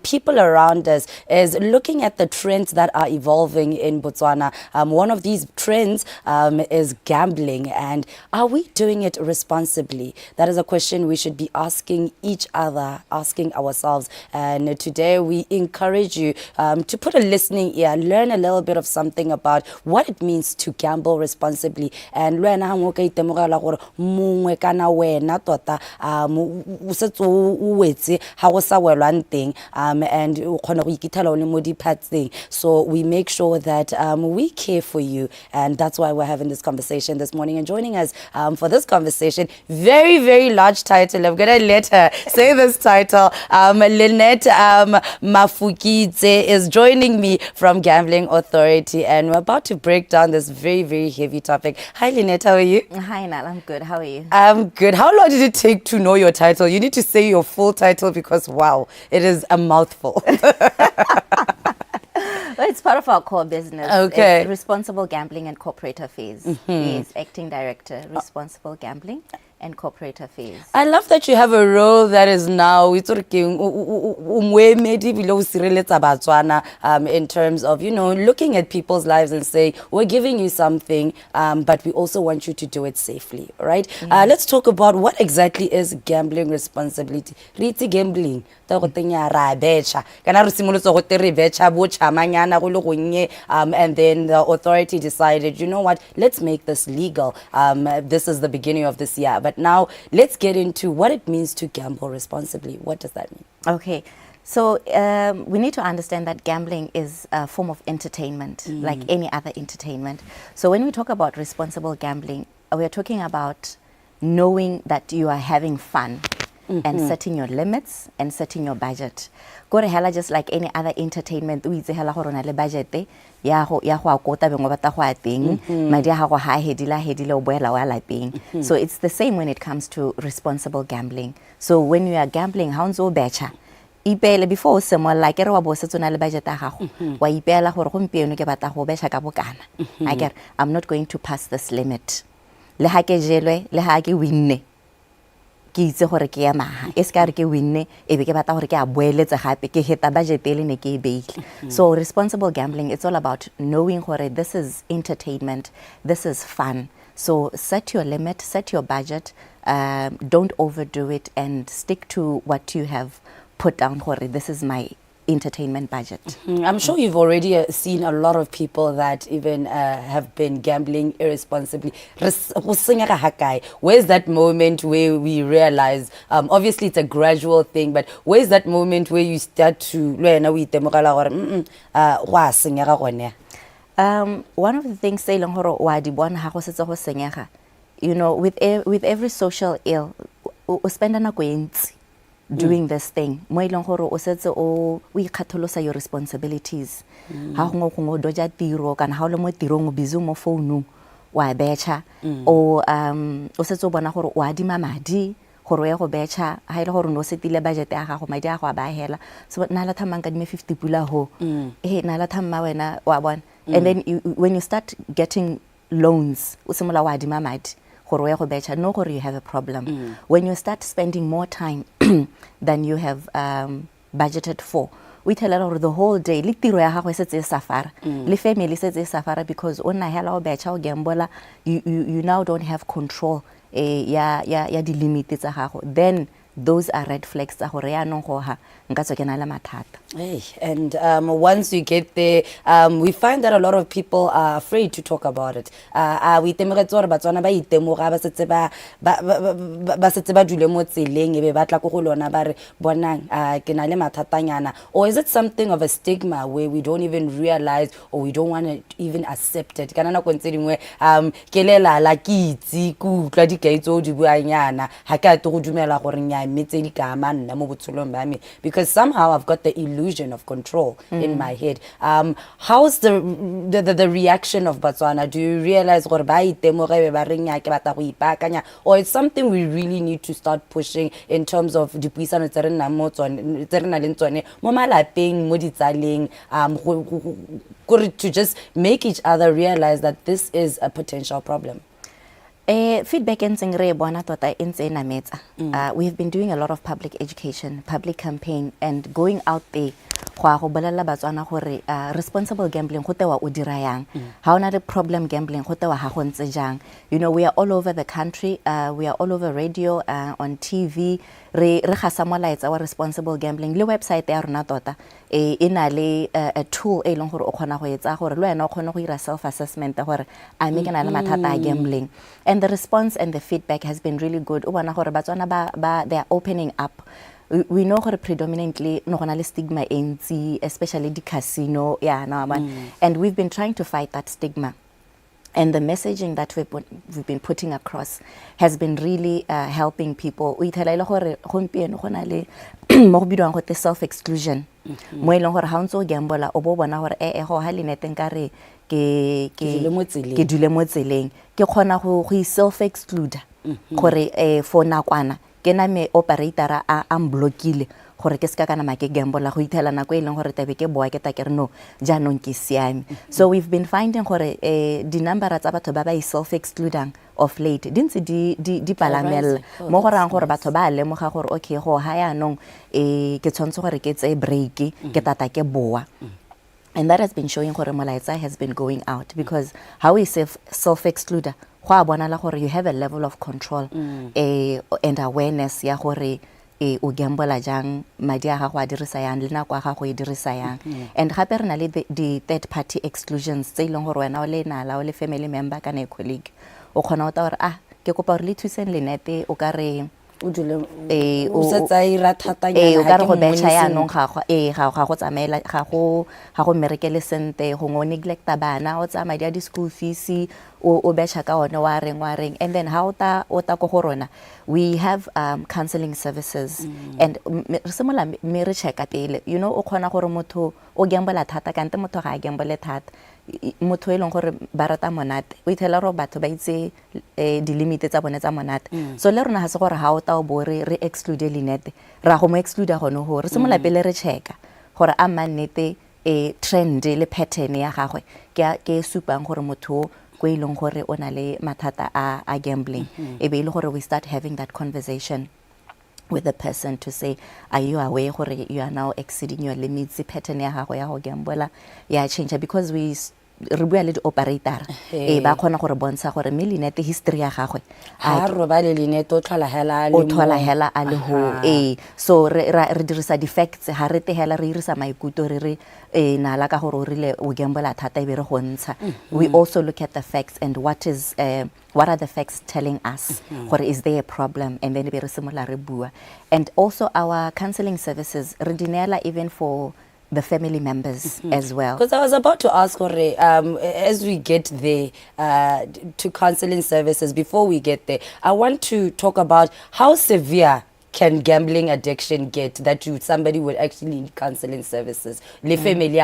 B: people around us, is looking at the trends that are evolving in Botswana. One of these trends is gambling, and are we doing it responsibly? That is a question we should be asking each other, asking ourselves. And today we encourage you to put a listening ear, learn a little bit of something about what it means to gamble responsibly. And learn how to mongwe kana wena tota usetso uwetse ha go sa welwang teng and o khona go ikithela o le mo diphatseng. So we make sure that we care for you, and that's why we're having this conversation this morning. And joining us for this conversation, very, very large title. I'm gonna let her say this title. Lynette Mafukidze is joining me from Gambling Authority, and we're about to break down this very, very heavy topic. Hi Lynette, how are you?
F: Hi Nal, I'm good. How are you?
B: I'm good. How long did it take to know your title? You need to say your full title because wow, it is a mouthful.
F: Well, it's part of our core business.
B: Okay.
F: It's responsible gambling and corporate affairs. He's acting director, responsible gambling and corporate affairs.
B: I love that you have a role that is now in terms of, you know, looking at people's lives and say, we're giving you something, but we also want you to do it safely, right? Let's talk about what exactly is gambling responsibility. Riti gambling. And then the authority decided, you know what, let's make this legal. This is the beginning of this year. But now let's get into what it means to gamble responsibly. What does that mean?
F: Okay. So we need to understand that gambling is a form of entertainment, like any other entertainment. So when we talk about responsible gambling, we are talking about knowing that you are having fun. And setting your limits and setting your budget. Go to hella just like any other entertainment. We say hella horona le budget. Ya ho akota bengwa bata ho ateng. Madi a go ha hedila o boela wa lapeng. So it's the same when it comes to responsible gambling. So when you are gambling, how nzo betcha? Ipele before someone like re wa bosetso na le budget a gago. Wa ipela gore gompieno ke bata go betcha ka bokana. I get I'm not going to pass this limit. Le ha ke jelwe, le ha ke winne. So responsible gambling, it's all about knowing this is entertainment, this is fun. So set your limit, set your budget, don't overdo it, and stick to what you have put down. This is my entertainment budget.
B: I'm sure you've already seen a lot of people that even have been gambling irresponsibly. Where's that moment where we realize, obviously it's a gradual thing, but where's that moment where you start to
F: one of the things you know, with every social ill, o spend nako e ntsi doing this thing mo ileng gore o setse o ikgatholosa your responsibilities ha go go doja tiro kana ha o le mo tirong o busy mo phone wa betcha o setse o bona gore o adima madi gore ya go betcha ha ile gore no setile budget ya gago madi a go a ba hela so na la thamanga di me 50 pula ho na la thamma wena wa bona and then when you start getting loans o simola wa adima madi no gore you have a problem when you start spending more time than you have budgeted for we tell her the whole day le tiro ya gago e setse e safara le family setse e safara because o na hela o betcha o gambola you now don't have control ya di limits tsa gago then those are red flags tsa gore ya no go ha nka tswe ke na le mathata.
B: Hey, and once you get there, we find that a lot of people are afraid to talk about it. We temegetse gore Batswana ba itemoga ba setse ba dule mo tseleng ebe ba tla go lona ba re bonang ke na le mathatanyana, or is it something of a stigma where we don't even realize or we don't want to even accept it? Kana na go ntse dingwe ke lela la ke itse ku utlwa dikaitso di buanyana ha ka to go dumela gore nya metse di ka manna mo botsholong ba me because somehow I've got the illusion of control in my head. How's the reaction of Botswana? Do you realize or it's something we really need to start pushing in terms of dipuisano tse re nang mo tsone tse re na le tsone mo malapeng mo ditsaleng to just make each other realize that this is a potential problem?
F: Feedback in tota we have been doing a lot of public education, public campaign, and going out there responsible gambling go tewa o dira yang ha ona le problem gambling go tewa ha go ntse jang. You know, we are all over the country, we are all over radio, on TV, re gasa molaetsa wa responsible gambling le website ya rona tota ina le a tool e leng gore o khona go etsa gore le wena o khona go ira self assessment gore a me ke na le mathata a gambling, and the response and the feedback has been really good. O bona gore Batswana ba they are opening up. We know gore predominantly no gona le stigma entsi, especially the casino and we've been trying to fight that stigma. And the messaging that we've been putting across has been really helping people. We tell gore gompieno gona le mo go bidwang go te self exclusion mo ileng gore ha ntse o gambola o bo bona gore go ha le neteng ka re ke dule mo tseleng ke khona go self exclude gore for nakwana ke na me operator a blockile gore ke ska kana make gambola go ithela nako e leng gore tabe ke boa ke ta ke re no jaanong ke siame. So we've been finding gore di number tsa batho ba ba self excluding of late dintse di palamela mo go rang gore batho ba lemoga gore okay go ha yaanong ke tshwantse gore ke tse break ke tata ke boa. And that has been showing gore molaetsa has been going out because how we self exclude you have a level of control and awareness ya gore o gambola jang madi a gago a dirisa yang le nako a gago e dirisa yang. And gape re na le the third party exclusions tse ileng gore wena o le nala o le family member kana e colleague o khona o ta gore ke kopa gore le thuseng le nete o ka re o setsa ira thatanyana o ka re go betcha ya nong ga go tsamaela ga go merekele sente go ngo neglecta bana o tsa madi a di school fees o betcha ka one wa reng and then how ta go go rona we have counseling services and re simola me re checka pele you know o khona gore motho o gambola thata kante motho ga a gambole thata motho e leng gore ba rata monate o ithela ro batho ba itse di limit tsa bone tsa monate so le rona ha se gore ha o ta o bo re exclude linete ra go mo exclude gone ho re simola pele re checka gore a mannete trend le pattern ya gagwe ke supang gore motho go ileng gore o na le mathata a gambling e be ile gore we start having that conversation with the person to say, are you aware you are now exceeding your limits? The pattern ya gago ya go gambola ya change because we re bua le di-operator ba kgona gore bontsha gore mme Lynette history ya gagwe
B: ha robale Lynette o tlhola hela a le
F: o thola hela a le ho so re dirisa di-facts ha re tehela re irisa maikuto re nala ka gore o rile o gambola thata e be re go ntsha. We also look at the facts and what are the facts telling us gore is there a problem, and then be re simola re bua. And also our counseling services re dinela even for the family members as well.
B: Because I was about to ask, as we get there to counseling services, before we get there, I want to talk about how severe can gambling addiction get that somebody would actually need counseling services. Le family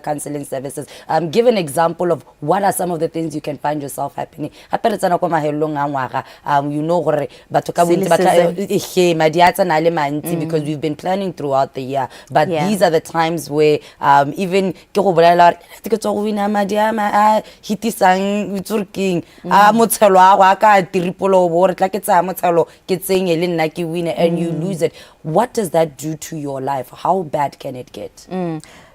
B: counseling services. Give an example of what are some of the things you can find yourself happening. You know, because we've been planning throughout the year. But these are the times where even and you lose it. What does that do to your life? How bad can it get?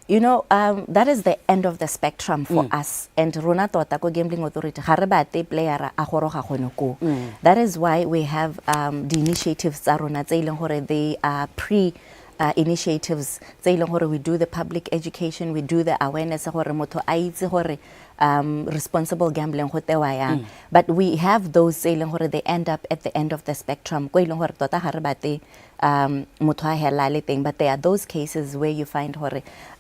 F: You know, that is the end of the spectrum for us. And Rona Tota ko Gambling Authority, player that is why we have the initiatives they are initiatives. We do the public education, we do the awareness responsible gambling. But we have those they end up at the end of the spectrum. But there are those cases where you find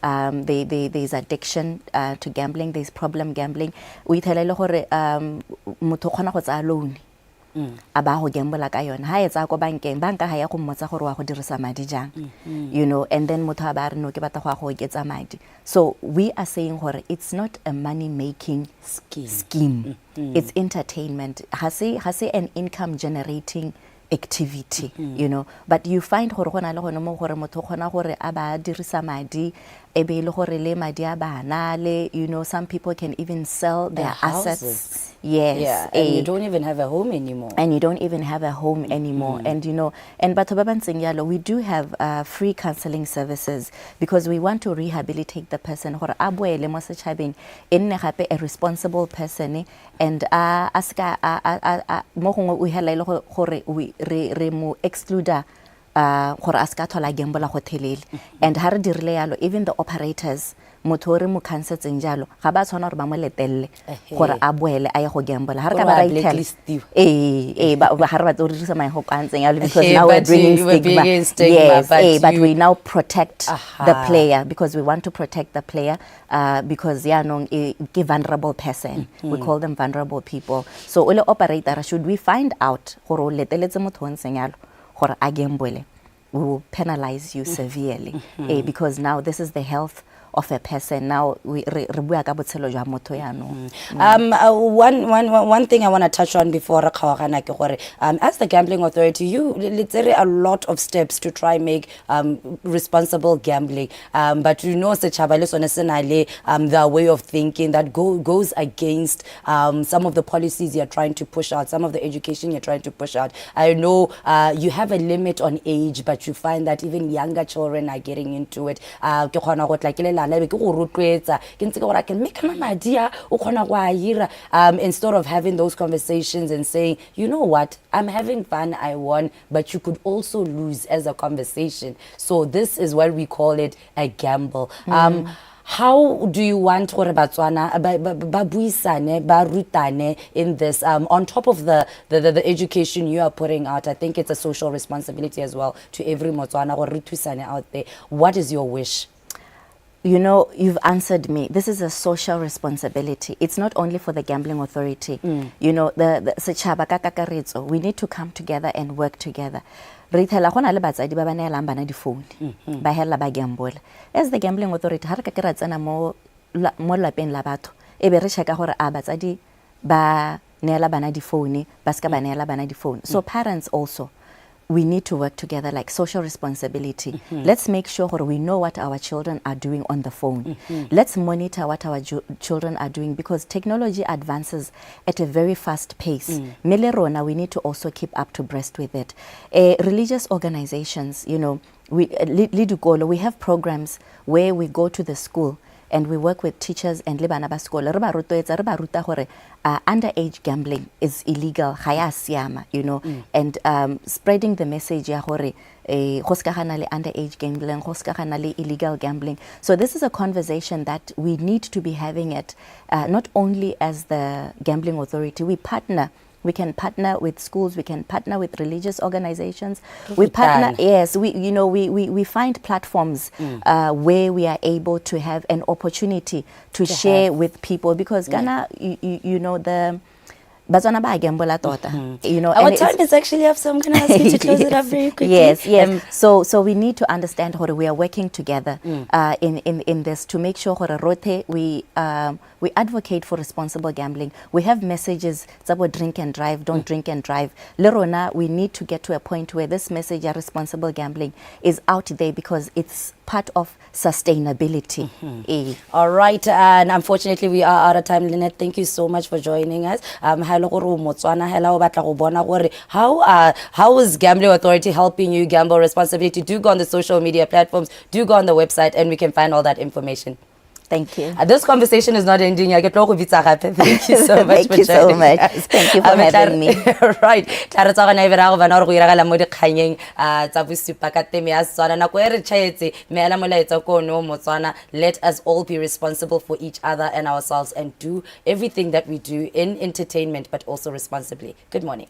F: there's addiction to gambling, there's problem gambling. We tell alone. Aba go gamble ka yona ha etsa go bankeng banka ha ya go mmotsa gore wa go dirisa madi jang, you know, and then motho a ba re no ke batla go oketsa madi. So we are saying gore it's not a money making scheme. It's entertainment, has an income generating activity, you know. But you find gore gona le gone mo gore motho gona gore a ba dirisa madi e be le gore le madi a bana le, you know, some people can even sell their assets. Yes.
B: And you don't even have a home anymore. And
F: you know, and batho ba bantseng yalo, we do have free counseling services because we want to rehabilitate the person gore a boele mo setšhabeng e nne gape a responsible person, and aska mo gongwe o hela ile gore re mo exclude gore aska thola gamble go thelele. And ha re dirile yalo, even the operators motho re mo cancetseng jalo ga ba tshwana gore ba mo letelle gore a boele a ye go gamble ha re ka ba ra itela ba ha re ba tsorisa mai go kantseng yalo, because now we're bringing stigma. But we now protect the player because we want to protect the player because they are a vulnerable person. We call them vulnerable people. So ole operator, should we find out gore leteletse motho ntse yalo gore a gamble, we will penalize you severely because now this is the health of a person. Now one thing I
B: want to touch on before as the Gambling Authority, you literally a lot of steps to try make responsible gambling, but you know the way of thinking that goes against some of the policies you're trying to push out, some of the education you're trying to push out. I know you have a limit on age, but you find that even younger children are getting into it. Instead of having those conversations and saying, you know what, I'm having fun, I won, but you could also lose as a conversation. So this is what we call it, a gamble. How do you want Botswana barutane in this? On top of the education you are putting out, I think it's a social responsibility as well to every Botswana out there. What is your wish?
F: You know, you've answered me. This is a social responsibility. It's not only for the Gambling Authority. You know, the we need to come together and work together. As the Gambling Authority, so parents also, we need to work together, like social responsibility. Let's make sure we know what our children are doing on the phone. Let's monitor what our children are doing, because technology advances at a very fast pace. Melerona, we need to also keep up to breast with it. Religious organizations, you know, we have programs where we go to the school and we work with teachers and le bana ba sekolo re ba rotloetsa re ba ruta gore underage gambling is illegal ga ya siama, you know, and spreading the message ya gore go ska gana le underage gambling, go ska gana le illegal gambling. So this is a conversation that we need to be having it not only as the gambling authority. We can partner with schools, we can partner with religious organizations. We partner, yes, we find platforms where we are able to have an opportunity to share with people, because Ghana, you know, the Botswana ba gamble tota. You know,
B: our time is actually up, so I'm going to ask you to close it up very quickly.
F: Yes. So we need to understand how we are working together in this to make sure rote we advocate for responsible gambling. We have messages about drink and drive, don't drink and drive. Lerona, we need to get to a point where this message of responsible gambling is out there, because it's part of sustainability.
B: All right, and unfortunately we are out of time. Lynette, thank you so much for joining us. How is Gambling Authority helping you gamble responsibly? Do go on the social media platforms, do go on the website, and we can find all that information.
F: Thank you.
B: This conversation is not ending. Thank you so much
F: Thank you so much. Thank you for having me.
B: Right. Let us all be responsible for each other and ourselves, and do everything that we do in entertainment, but also responsibly. Good morning.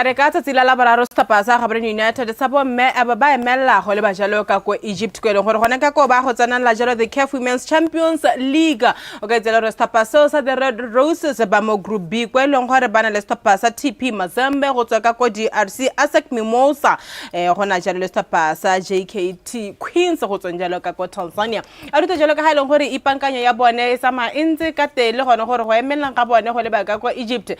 E: Re ka tsatsi la boraro stapasa ga Gaborone United sa bo mme ba emella go le bajalo ka ko Egypt go le gore gona ka ko ba go tsana la jalo the CAF Women's Champions League o ka tsela re stapasa sa the Red Roses ba mo group B go le gore bana le stapasa TP Mazembe go tswa ka ko DRC ASEC Mimosa gona jalo le stapasa JKT Queens go tswa jalo ka ko Tanzania a ruta jalo ka ha ile gore ipankanya ya bone sa ma intse ka tele gona gore go emella ka bone go le ba ka ko Egypt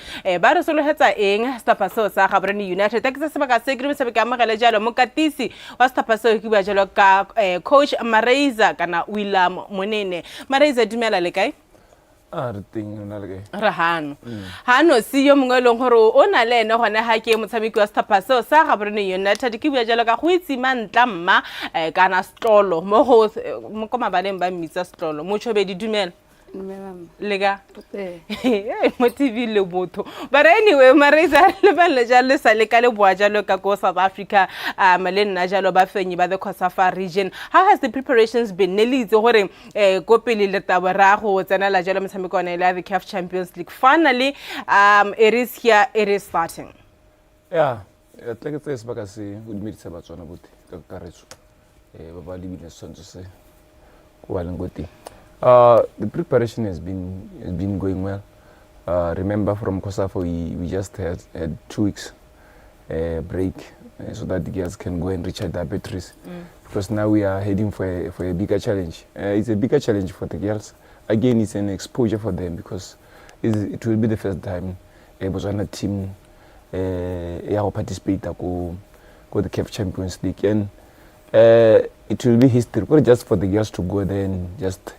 E: ba re solohetsa eng stapasa sa Gaborone United tekse sebaka se grebe se ka magale jalo mokatisi wa stapasa ke bua jalo ka coach Maraiza kana William Monene. Maraiza dumela le kae?
G: Re ting na le kae?
E: Re hano si yo mongwe le gore o na le ene gone ha ke motshameki wa stapasa sa Gaborone United ke bua jalo ka go itse mantla mma kana Stolo mo go mo ko mabaleng ba mmitsa Stolo mo tshobedi dumela lega mo TV le motho. But anyway, Maraiza le ba le jalo sa le ka le bua jalo ka ko South Africa le nna jalo ba fenyi ba the Kosafa region. How has the preparations been? Nelitse gore go pele le tabara go tsena la jalo motshameko wa la the CAF Champions League. Finally it is here, it is starting.
G: Yeah, I think it's sebaka se go dimedisa Botswana bote ka karetso ba ba libile sonto se go ba lengoti. The preparation has been going well. Remember, from Kosafa we just had 2 weeks break so that the girls can go and recharge their batteries. Because now we are heading for a bigger challenge. It's a bigger challenge for the girls. Again, it's an exposure for them, because it will be the first time a Botswana team will participate go the CAF Champions League, and it will be history. Not just for the girls to go there and just.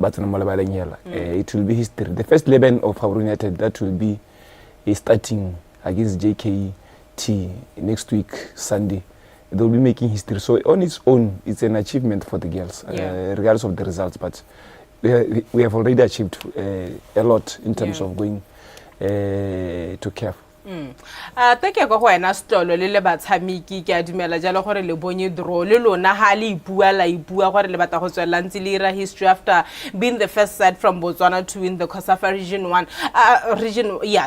G: But it will be history. The first 11 of Gaborone United, that will be starting against JKT next week, Sunday. They will be making history. So on its own, it's an achievement for the girls, regardless of the results. But we have already achieved a lot in terms of going to CAF.
E: Take go wena Stolo le batshamiki ke a dumela jalo gore le bonye draw le lona ha le ipua gore le batla go tswela ntse le ra history after being the first side from Botswana to win the Kosafa region 1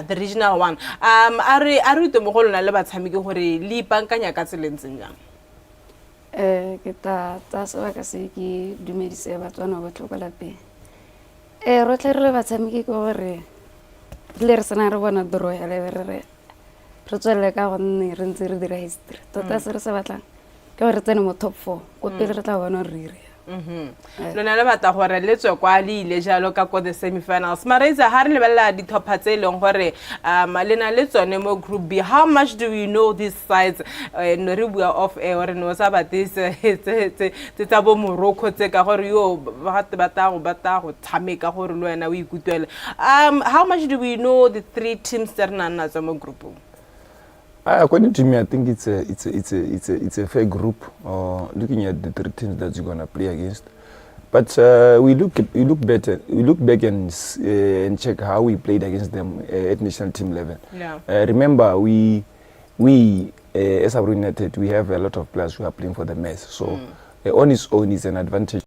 E: the regional one. Are ite mo go lona le batshamiki gore le ipankanya ka tselentseng jang?
H: Ke ta sebaka se ke dumedise Botswana ba tlhokola pe rotle re batshamiki go gore le re sena re bona draw ya le re tswele ka gonne re ntse re dira history tota se re se batlang ke gore tsene mo top 4 go pele re tla bona re ire
E: lona le batla gore le tswe kwa le ile jalo ka ko the semi-finals. Maraiza ha re lebella di top tse leng gore lena le tsone mo group B. How much do we know these sides? No re bua off or no sa batise tse tsa bo Morocco tse ka gore yo ba batla go tshameka gore le wena o ikutwele. How much do we know the 3 teams that nana tsa mo group?
G: According to me, I think it's a fair group. Looking at the 3 teams that you're gonna play against, but we look back and check how we played against them at national team level.
E: Yeah.
G: Remember, we as Abro United, we have a lot of players who are playing for the mess. So on its own is an advantage.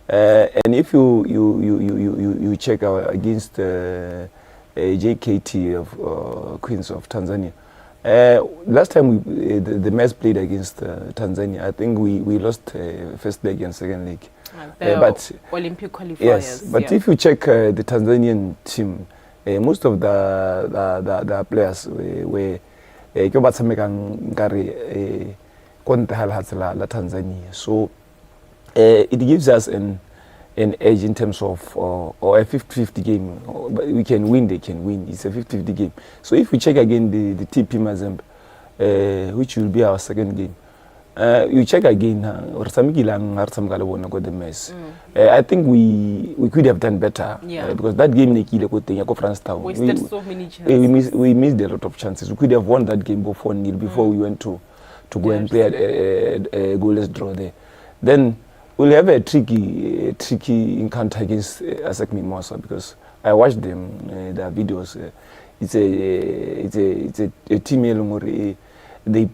G: And if you check out against JKT of Queens of Tanzania. Last time the Mets played against Tanzania, I think we lost first leg and second leg.
E: But Olympic qualifiers.
G: Yes, but if you check the Tanzanian team, most of the players were Tanzania. So it gives us an edge in terms of or a 50-50 game. We can win, they can win. It's a 50-50 game. So if we check again the TP Mazembe, which will be our second game, you check again, the mess. I think we could have done better because that game France Town.
E: Wasted so many chances.
G: We missed a lot of chances. We could have won that game before we went to go and play a goalless draw there. Then we'll have a tricky encounter against Asec Mimosa because I watched them, their videos. It's a team. They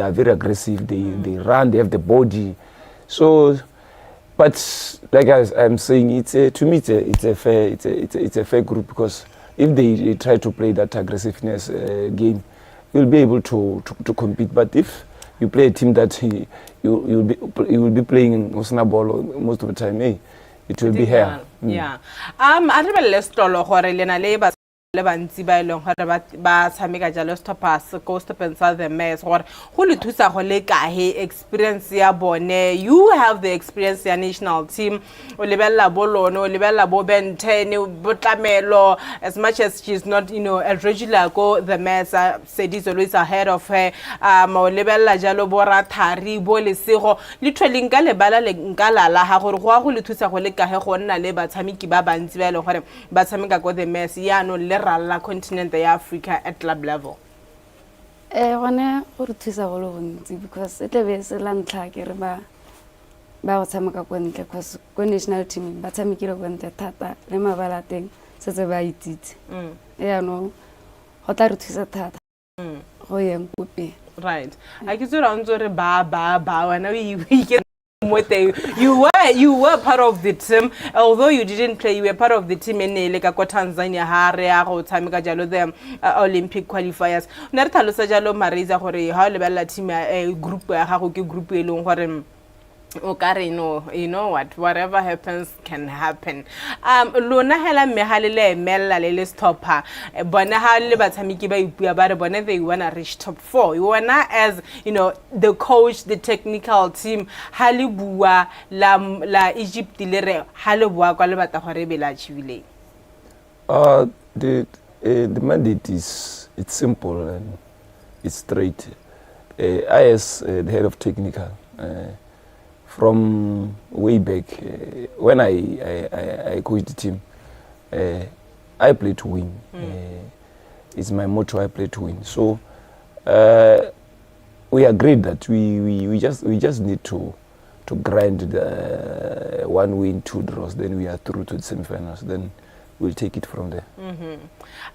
G: are very aggressive. They run. They have the body. So, but like I'm saying, to me it's a fair group because if they try to play that aggressiveness game, you'll be able to compete. But if you play a team that you will be playing Osana ball most of the time, it will be here.
E: Yeah. Let's talk le bantsi ba ileng gore ba tshameka jalo stoppers go stop inside the mess gore go le thusa go le kae experience ya bone. You have the experience ya national team o lebella bolono o lebella bo Ben 10 botlamelo as much as she's not a regular go the mess said is always ahead of her o lebella jalo bora thari bo le sego le tweleng ka lebala le nkala la ha gore go le thusa go le kae go nna le batshameki ba bantsi ba ile gore ba tshameka go the mess ya no le la continent ya Africa at club level.
H: Gone go re thusa go le bontsi because it be se la ntla ke re ba go tshameka go ntle because go national team ba tshamekile go ntle thata le mabala teng se ba itsitse no go tla re thusa thata go yeng kope.
E: Right. I ke tsora ntse re ba wena you were part of the team, although you didn't play. You were part of the team in Tanzania hare go tshameka jalo the Olympic qualifiers. Nna re tlhalosa jalo Mariza gore ha le bella team group ya gago ke group e leng gore okay, you know what, whatever happens can happen. Lona hela mehalele mella le stopper bona ha le batshamiki ba ipua ba re bona they wanna reach top 4. You wanna as the coach, the technical team ha le bua la Egypt le re ha le bua kwa le batla gore be la chibile.
G: The mandate it's simple and it's straight. I as the head of technical from way back, when I coached the team, I play to win. It's my motto, I play to win. So we agreed that we just need to grind the 1 win, 2 draws, then we are through to the semifinals. Then we'll take it from there.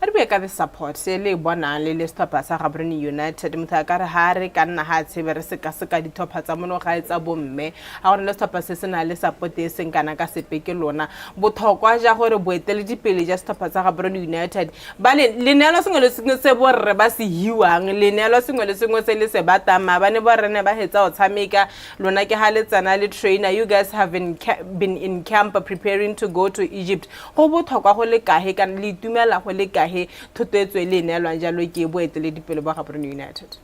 E: Arbe ka the support se le bona le stopper sa Gaborone United motho ka re ha re ka nna ha tsebere se ka di top tsa mono ga etsa bomme ha gore le stopper se sena le support e seng kana ka sepeke lona bothokwa ja gore boetele dipele ja stopper sa Gaborone United ba le neelo sengwe le sengwe se bo re ba se hiwang le neelo sengwe le sengwe se le se batama ba ne bo rene ba hetsa o tshameka lona ke ha le tsana le trainer. You guys have been in camp preparing to go to Egypt. Go bothokwa go le kae ka le dumela go le kae thotetswe le neelwa jalo ke boetele dipele ba Gaborone United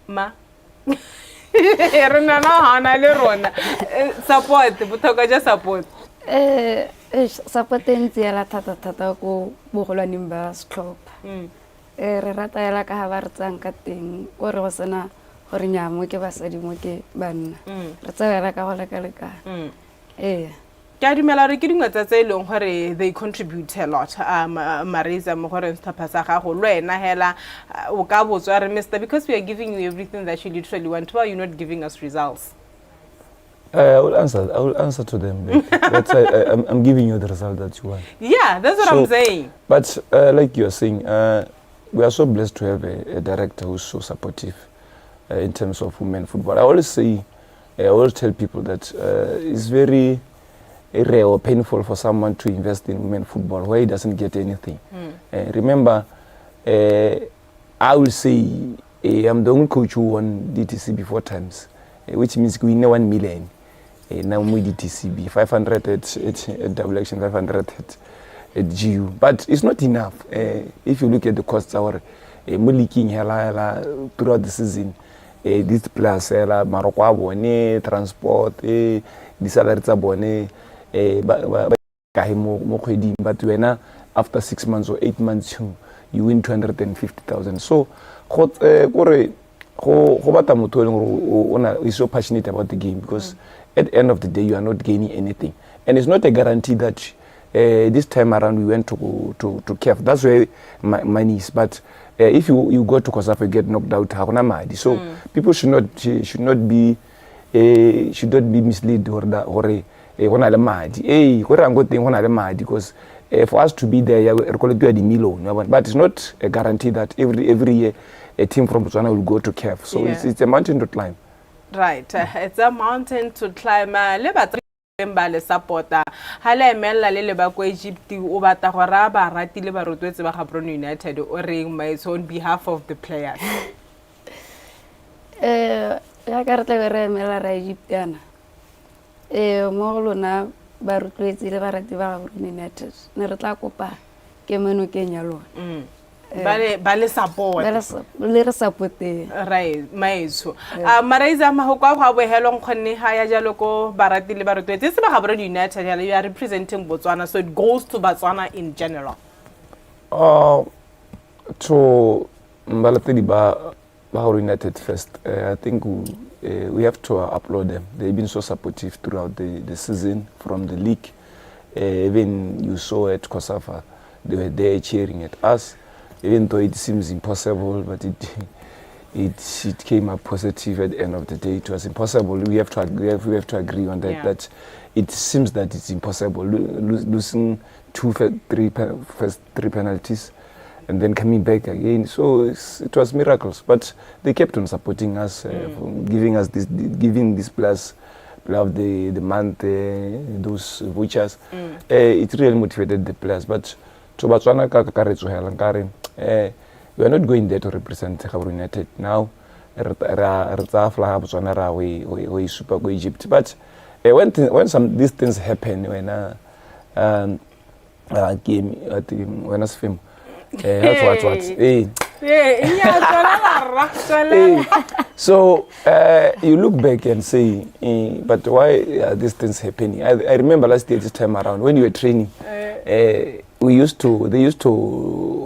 E: ma rena na hana le rona support bothokwa ja support
H: support ntse ya la thata go bogolwaneng ba setlhopha re rata ya la ka ha ba re tsang ka teng o re go sena gore nya mo ke basadi mo ke banna re tsaya la ka go leka
E: Ke a dumela re ke dingwe tsa tse eleng gore they contribute a lot Marisa mo gore setlhopha sa gago le wena hela o ka botswa re mister because we are giving you everything that you literally want. Why are you not giving us results?
G: I will answer to them. That's I'm giving you the result that you want.
E: Yeah, that's what I'm saying.
G: But like you're saying, we are so blessed to have a director who's so supportive in terms of women football. I always say, I always tell people that it's very rare or painful for someone to invest in women football where he doesn't get anything. Remember, I will say I'm the only coach who won DTCB 4 times, which means we win 1 million. Now we DTCB 500 at double action, 500 at GU, but it's not enough. If you look at the costs, our leaking throughout the season, this plus Marokwa bone transport, the salary bone, but when after 6 months or 8 months you win 250,000. So is so passionate about the game because at the end of the day you are not gaining anything, and it's not a guarantee that this time around we went to CAF. That's where money is. But if you go to COSAF and get knocked out, so people should not be misled because for us to be there, but it's not a guarantee that every year a team from Botswana will go to CAF. So it's a mountain to climb.
E: Right, it's a mountain to climb. Le supporta hala emela le ba ko Egypt o bata go ra ba ratile ba rotwetse ba Gaborone United o reng my on behalf of the players.
H: Ya ka re tla re emela ra Egypt yana mo lona ba rotwetse le ba rati ba Gaborone United ne re tla kopa ke meno ke nyalo
E: Bale support.
H: Le re supporte.
E: Right, maeso. Marisa ma go kwa go bohelong khonne ha ya jalo ko barati le barotwetse se ba Gaborone United ya you are representing Botswana, so it goes to Botswana in general.
G: To Mbalatedi ba Gaborone United first, I think we have to applaud them. They've been so supportive throughout the season from the league. Even you saw at COSAFA, they were there cheering at us. Even though it seems impossible, but it came up positive at the end of the day. It was impossible. We have to agree on that. Yeah. That it seems that it's impossible. Losing first three penalties, and then coming back again. So it was miracles. But they kept on supporting us, giving this plus of the month, those vouchers. It really motivated the players. But to Botswana we are not going there to represent Gaborone United now. Botswana we super go Egypt. But when these things happen, when game when us film, so you look back and say, but why are these things happening? I remember last year this time around when you were training. They used to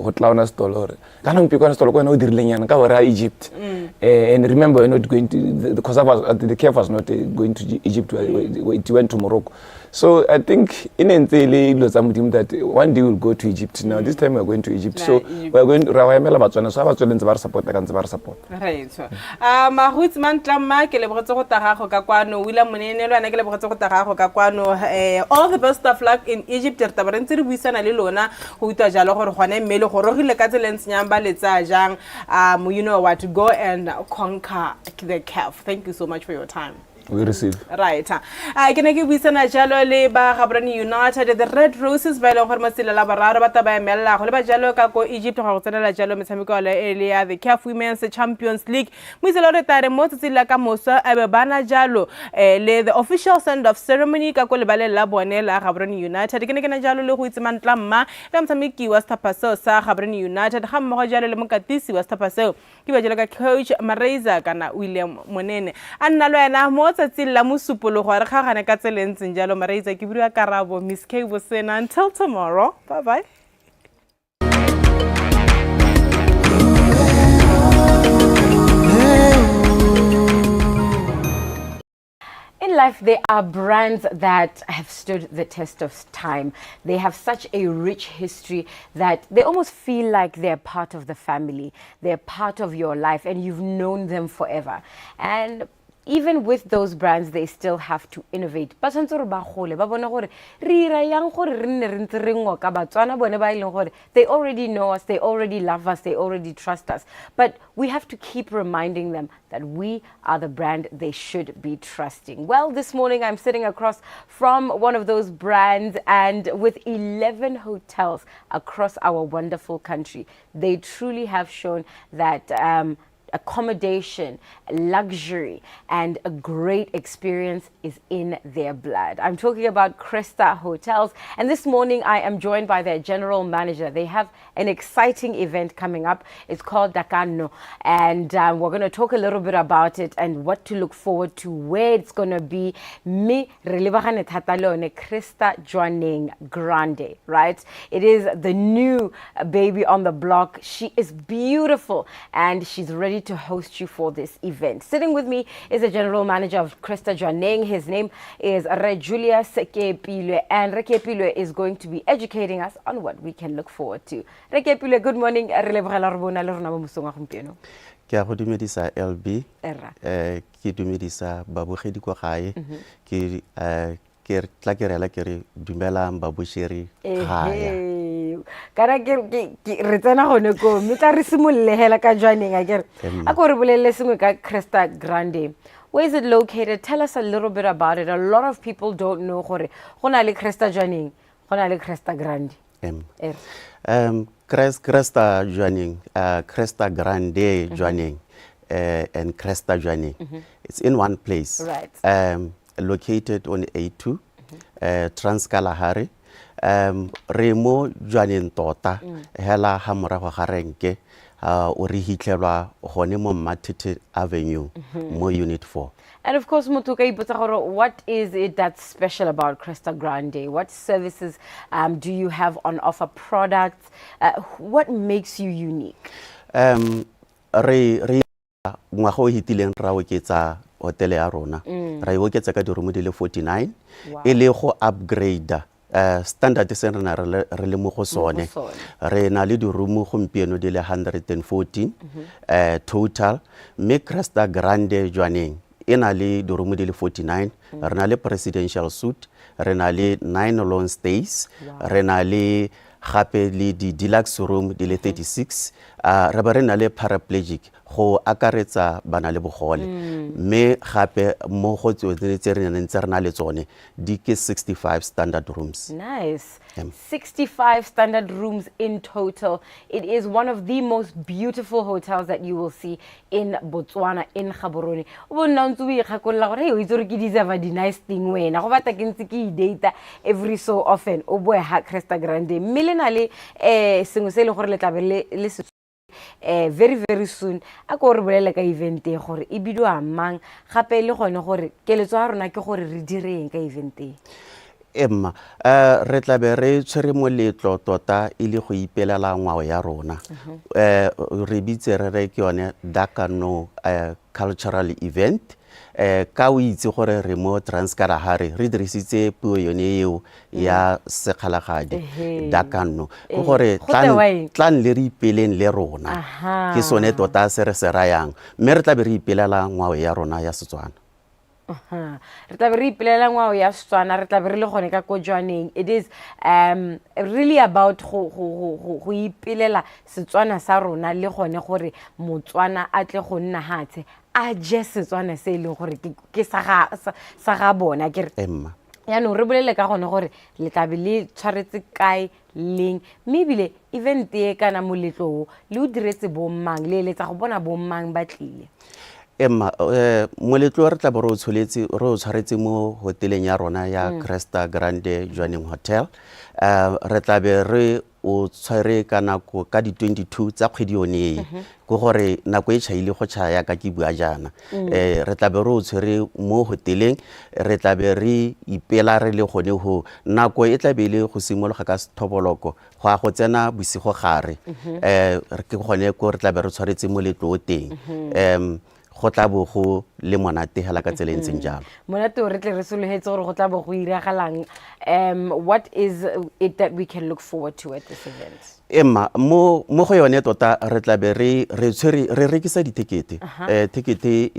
G: hotline us dollar. Kanang piko stolo ko no dirlenyana ka wara Egypt. And remember, we're not going to the CAF was not going to Egypt. It went to Morocco. So I think in that one day we'll go to Egypt. Now this time we're going to Egypt. So we're going to Rawamela Botswana. So Botswana support.
E: Right. Mahut man tlamma ke le botse go tagago ka kwano William Monene lo ana ke le botse go tagago ka kwano all the best of luck in Egypt. Tabarentse re buisana le lona go utwa jalo gore gone mmele go rogile ka tseleng nyamba le tsa jang you know what, to go and conquer the CAF. Thank you so much for your time.
G: We receive.
E: Right. Ke ne ke buisana jalo le ba Gaborone United, the Red Roses ba ile gore matsela la bararo ba taba emela go le ba jalo ka ko Egypt ga go tsenela jalo metshameko le earlier the CAF Women's Champions League. Moiselo re tare mo tsela ka moso ebe bana jalo le the official send off ceremony ka ko le bale la bone la Gaborone United. Ke ne ke na jalo le go itsemang tlamma le mtshameki wa Stapaseo sa Gaborone United ga mmogo jalo le mokatisi wa Stapaseo ke ba jalo ka coach Marisa kana William Monene a nna lo ena mo tsela musupolo go re gagane ka tselentseng jalo Marisa ke bua karabo Miss K Bosena. Until tomorrow, bye bye.
A: In life, there are brands that have stood the test of time. They have such a rich history that they almost feel like they're part of the family. They're part of your life and you've known them forever. And even with those brands, they still have to innovate. They already know us, they already love us, they already trust us. But we have to keep reminding them that we are the brand they should be trusting. Well, this morning I'm sitting across from one of those brands, and with 11 hotels across our wonderful country, they truly have shown that accommodation, luxury, and a great experience is in their blood. I'm talking about Cresta Hotels, and this morning I am joined by their general manager. They have an exciting event coming up. It's called Dakano, and we're going to talk a little bit about it and what to look forward to, where it's going to be. Me relibagane thata le yone Cresta Joaneng Grande, right? It is the new baby on the block. She is beautiful and she's ready to host you for this event. Sitting with me is the general manager of Cresta Joaneng. His name is Julius Rekepilwe, and Rekepilwe is going to be educating us on what we can look forward to. Rekepilwe, good morning. Ke
I: a go dumedisa LB, ke dumedisa babogedi kwa gae, ke tla ke rela ke re dumela babusheri gae.
A: Kana ke re tsena gone ko mme tla re simolle hela ka Joaneng a kere a ko re bolelle sengwe ka Cresta Grande. Where is it located? Tell us a little bit about it. A lot of people don't know gore go na le Cresta Joaneng, go na le Cresta Grande.
I: Cresta Joaneng, Cresta Grande Joaneng, and Cresta Joaneng. It's in one place.
A: Right.
I: Located on A2, Trans-Kalahari. Remo Joaneng tota hela ha morago ga renke o re hitlelwa gone mo Matete Avenue mo Unit 4.
A: And of course, Mutuka, what is it that's special about Cresta Grande? What services do you have on offer? Products? What makes you unique?
I: Re ngwaga o hitileng ra oketsa hotel ya rona. Ra oketsa ka diromo di le 49 e le go upgrade standard se rena re le mo go sone. Re na le diromo gompieno di le 114 total. Me Cresta Grande Joaneng e na le diromo di le 49. Re na le presidential suite, re na le 9 long stays, re na le gape le di deluxe room di le 36. Re ba re na le paraplegic go akaretsa bana le bogole. Me gape mo go tse re na le tsone di ke 65 standard rooms.
A: Nice. 65 standard rooms in total. It is one of the most beautiful hotels that you will see in Botswana, in Gaborone. O ntse o ikgakolla gore hey o itse re ke deserve di nice thing wena go batla ke ntse ke data every so often o boe ha Cresta Grande milena le sengwe se le gore le tlabe le very very soon a go re bolele ka event e gore e bidwa mang gape le gone gore keletso ya rona ke gore re direng ka event e.
I: Emma re tlabe re tshwere moletlo tota e le go ipelela ngwao ya rona. Re bitse re ke yone Dakano cultural event. Ka o itse gore re mo Trans-Kalahari re dirisitse puo yone eo ya sekgalagadi Dakano go gore tlan le re ipeleng le rona ke sone tota se re se rayang mme re tla be re ipelela ngwao ya rona ya Setswana.
A: Re tla be re ipelela ngwao ya Setswana, re tla be re le gone ka ko Joaneng. It is really about go ipelela Setswana sa rona le gone gore Motswana a tle go nna hatse a je Setswana se ile gore ke sa ga bona ke re
I: Emma
A: ya no re bolele ka gone gore le tla be le tshwaretse kae leng mebile event e kana moletlo le o diretse bommang le letsa go bona bommang ba tlile.
I: Emma moletlo re tla bo re o tshwaretse mo hoteleng ya rona ya Cresta Grande Joaneng Hotel. Re tla be re o tshware ka nako ka di 22 tsa kgwedi yone go gore nako e tšhaile go tšhaya ka ke bua jana. Re tla be re o tshware mo hoteleng, re tla be re ipela re le gone ho nako e tla be le go simologa ka sethoboloko go a go tsena bosigo gare. Ke gone ko re tla be re tshwaretse moletlo o teng. Go tla bo go le monate hela ka tsela e ntseng jalo.
A: monate o re tle re sologetse gore go tla bo go iragalang what is it that we can look forward to at this event?
I: Emma mo go yone tota re tla be re rekisa ditekete tekete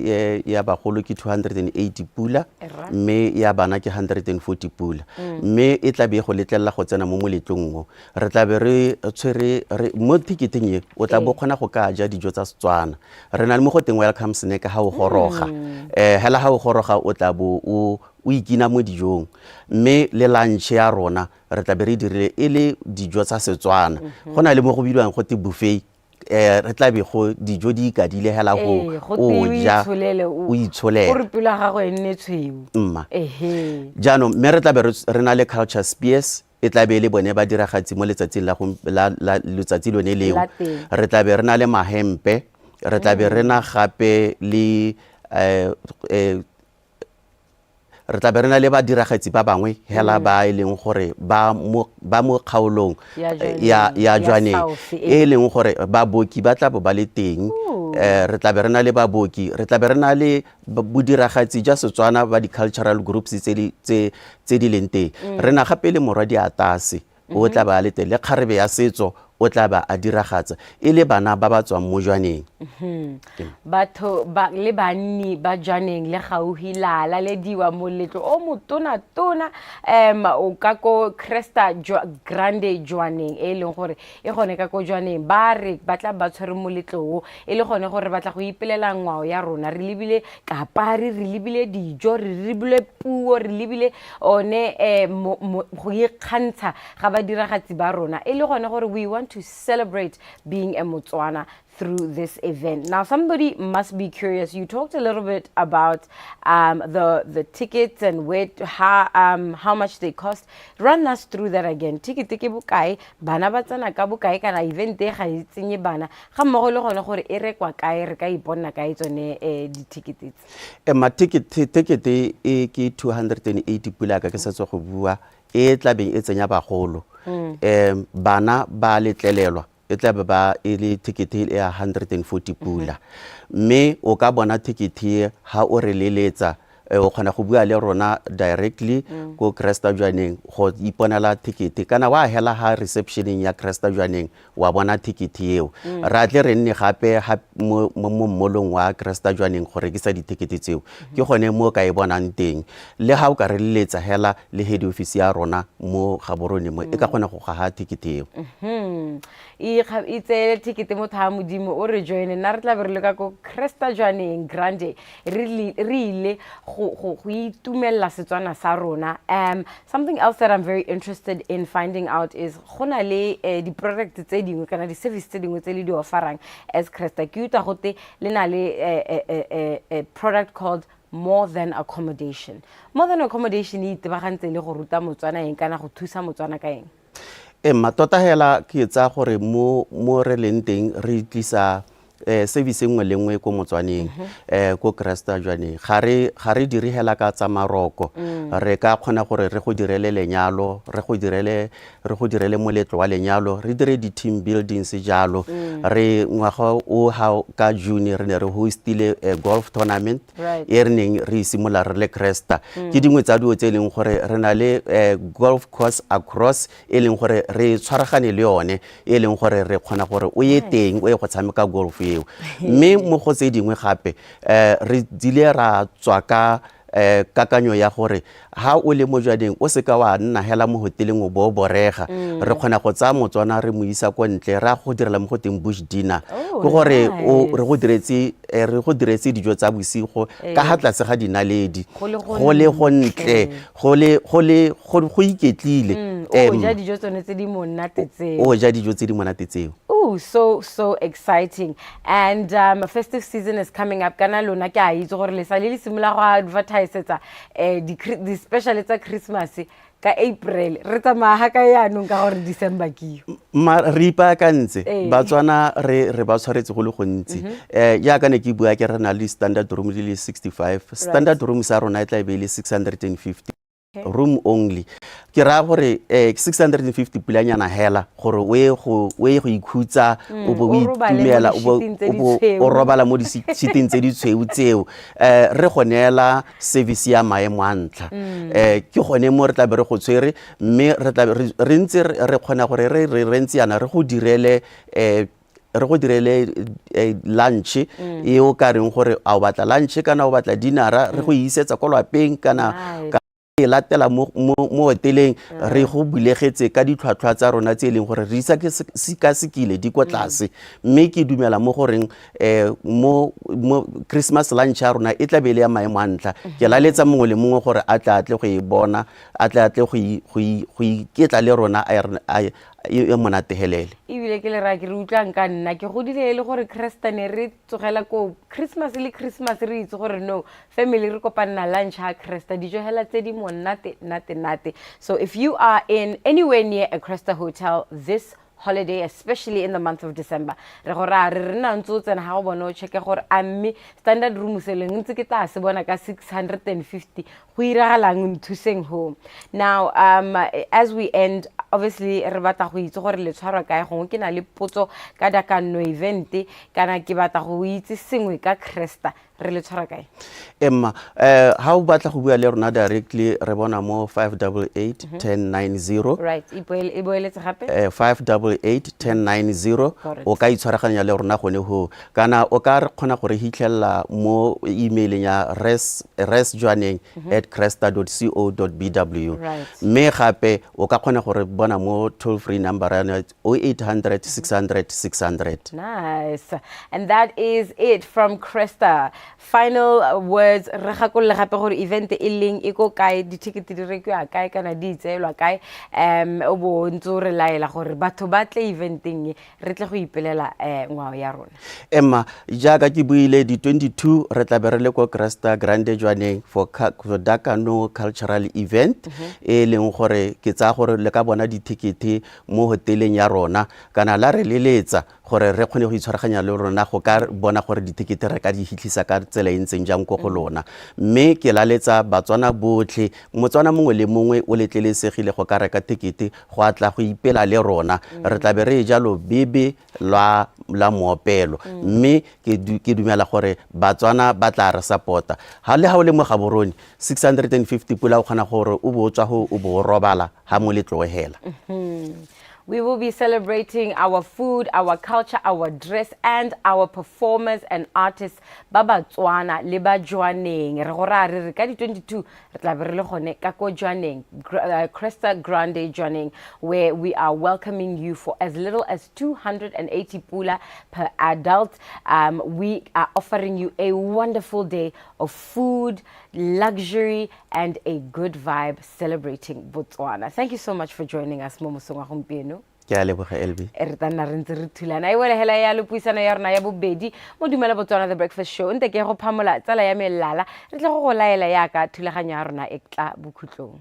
I: ya bagolo ke 280 pula mme ya bana ke 140 pula mme e tla be go letlelela go tsena mo moletlong mo re tla be re tshwere mo tiketeng e o tla bo khona go ka ja dijo tsa Setswana re na le mo go teng welcome snack ha o goroga hela ha o goroga o tla bo o ikina mo dijong mme le lunch ya rona re tla be re dirile e le dijo tsa Setswana go na le mo go bilwang go te buffet re tla be go dijo di ikadile hela go o ja o itsholele
A: gore pula ga go enne tshweu
I: jano mme re tla be re na le culture spears e tla be le bone ba diragatsi mo letsatsing la letsatsi lone leo re tla be re na le mahempe re tla be re na gape le re tla be re na le ba diragatsi ba bangwe hela ba e leng gore ba mo kgaolong ya jwaneng e leng gore ba boki ba tla ba le teng re tla be re na le ba boki re tla be re na le bodiragatsi ja Setswana ba di cultural groups tse di leng teng re na gape le morwadi atase o tla ba le teng le kgarebe ya setso o tla ba a diragatsa e le bana ba ba tswang mo jwaneng
A: batho ba le banni ba jwaneng le gauhilala le diwa moletlo o motona o ka ko Cresta Grande jwaneng e leng gore e gone ka ko jwaneng ba re ba tla ba tshwere moletlo e le gone gore ba tla go ipelela ngwao ya rona re lebile kapari re lebile dijo re lebile puo re lebile one go ikgantsha ga ba diragatsi ba rona e le gone gore we want to celebrate being a Botswana through this event. Now, somebody must be curious. You talked a little bit about the tickets and how much they cost. Run us through that again. Ticket bukai bana ba tsana ka bukai kana event e ga itsenye bana ga mmogo le gone gore e rekwa kae re ka iponna kae tsone di tickets.
I: Ma ticket e ke 280 pula ka ke sa go bua e tla be e tsenya bagolo bana ba letlelelwa e tla ba e le ticket ya 140 pula mme o ka bona ticket ha o re leletsa o khona go bua le rona directly go Cresta jwaneng go iponela ticket kana wa hela ha receptioning ya Cresta jwaneng wa bona ticket eo ra tle re nne gape mo molong wa Cresta jwaneng go rekisa di ticket tseo ke gone mo ka e bonang teng le ha o ka re leletsa hela le head office ya rona mo Gaborone mo e ka gona go ga ticket eo
A: e tsele ticket mo tha modimo o re join na re tla be re le ka go Cresta jwaneng Grande re ile go itumella Setswana sa rona. Something else that I'm very interested in finding out is gona le di product tse dingwe kana di service tse dingwe tse le di offerang as Cresta ke uta gote le na le a product called more than accommodation. More than accommodation e tebagantse le go ruta Motswana eng kana go thusa Motswana ka eng?
I: Tota hela ke tsa gore mo re leng teng re tlisa service nngwe le nngwe ko Motswaneng ko Cresta jwaneng ga re dire hela ka tsa maroko re ka khona gore re go direle lenyalo re go direle moletlo wa lenyalo re dire di team buildings jalo re ngwaga o ha ka June re ne re hostile golf tournament e re neng re simola re le Cresta ke dingwe tsa dio tse leng gore re na le golf course across e leng gore re tshwaragane le yone e leng gore re khona gore o ye teng o ye go tshameka golf mme mo go tse dingwe gape re dile ra tswa ka kakanyo ya gore ha o le mo jwaneng o se ka wa nna hela mo hoteleng o bo borega re khona go tsa Motswana re mo isa ko ntle ra go direla mo go teng bush dinner go gore re go diretse dijo tsa bosigo ka ha tlatse ga dinaledi go le go ntle go iketlile
A: o ja dijo tsone tse di monate tseo
I: o ja dijo tse di monate tseo.
A: Oh, so exciting. And festive season is coming up. Kana lona ke a itse gore le sa le simula go advertise tsa di special tsa Christmas ka April re tsamaya ka yanong ka gore December ke
I: ma re ipakantse Batswana re ba tshwaretse go le gontsi ya ka ne ke bua ke rena le standard room le 65 standard room sa rona e tla be le 650 room only ke ra gore 650 pulanyana hela gore o ye go ikhutsa o bo o itumela o robala mo di-seating tse di tshweu tseo re go neela service ya maemo a ntlha ke gone mo re tla be re go tshwere mme re ntse re kgona gore re ntse yana re go direle lunch e o ka reng gore a o batla lunch kana o batla dinara re go isetsa ko lapeng kana e latela mo hoteleng re go bulegetse ka ditlhwatlhwa tsa rona tse leng gore re isa ke sikasekile di ko tlase mme ke dumela mo goreng mo Christmas lunch ya rona e tla be le ya maemo a ntlha ke laletsa mongwe le mongwe gore a tle go e bona a tle go iketla le rona e monategelele
A: ebile ke le ra ke re utlwang ka nna ke godile le gore Krista ne re tsogela ko Christmas re itse gore no family re kopanna lunch ha Krista dijo hela tse di monate. So if you are in anywhere near a Krista hotel this holiday, especially in the month of December, re go ra re na ntse o tsena ha o bona o checke gore a mme standard room seleng ntse ke tla se bona ka 650 go iragalang nthuseng home. Now as we end, obviously re batla go itse gore le tshwarwa kae gongwe ke na le potso ka dakanno event kana ke batla go itse sengwe ka Krista re le tshwarwa kae
I: Emma ha o batla go bua le rona directly re bona mo 588 1090
A: right e boeletse gape
I: 588 1090 o ka itshwaraganya le rona gone ho kana o ka re kgona gore hitlhella mo emailing ya resjoaning@cresta.co.bw me gape o ka kgona gore bona mo toll free number ya 0800 600 600.
A: Nice. And that is it from Krista. Final words re gakolle gape gore event e leng e ko kae di ticket di rekwa kae kana di tselwa kae o bo ntse re laela gore batho ba tle eventing re tle go ipelela ngwao ya rona
I: Emma jaaka ke buile di 22 re tla be re le ko Kresta Grande Joaneng for Dakano cultural event e leng gore ke tsa gore le ka bona di ticket mo hoteleng ya rona kana la re leletsa gore re kgone go itshwaraganya le rona go ka bona gore di ticket re ka di hitlisa ka tsela e ntseng jang go lona mme ke laletsa Batswana botlhe Motswana mongwe le mongwe o letlelesegile go ka reka ticket go atla go ipela le rona re tla be re jalo bebe la moopelo mme ke dumela gore Batswana ba tla re supporta ha le ha o le mo gaborone 650 pula o khana gore o bo tswa ho o bo robala ha mo le tlohela
A: We will be celebrating our food, our culture, our dress, and our performers and artists. Baba Botswana, Liba Joaneng, re go ra re ka di 22, re tla be re le gone ka ko Joaneng, Kresta Grande Joaneng, where we are welcoming you for as little as 280 pula per adult. We are offering you a wonderful day of food, luxury, and a good vibe celebrating Botswana. Thank you so much for joining us, Momosonga Gompieno.
I: ke a leboga Elbi
A: re tana re ntse re thulana e wele hela ya lopuisana ya rona ya bobedi mo Dumela Botswana the breakfast show nte ke go phamola tsala ya melala re tle go go laela ya ka thulaganyo ya rona e tla bokhutlong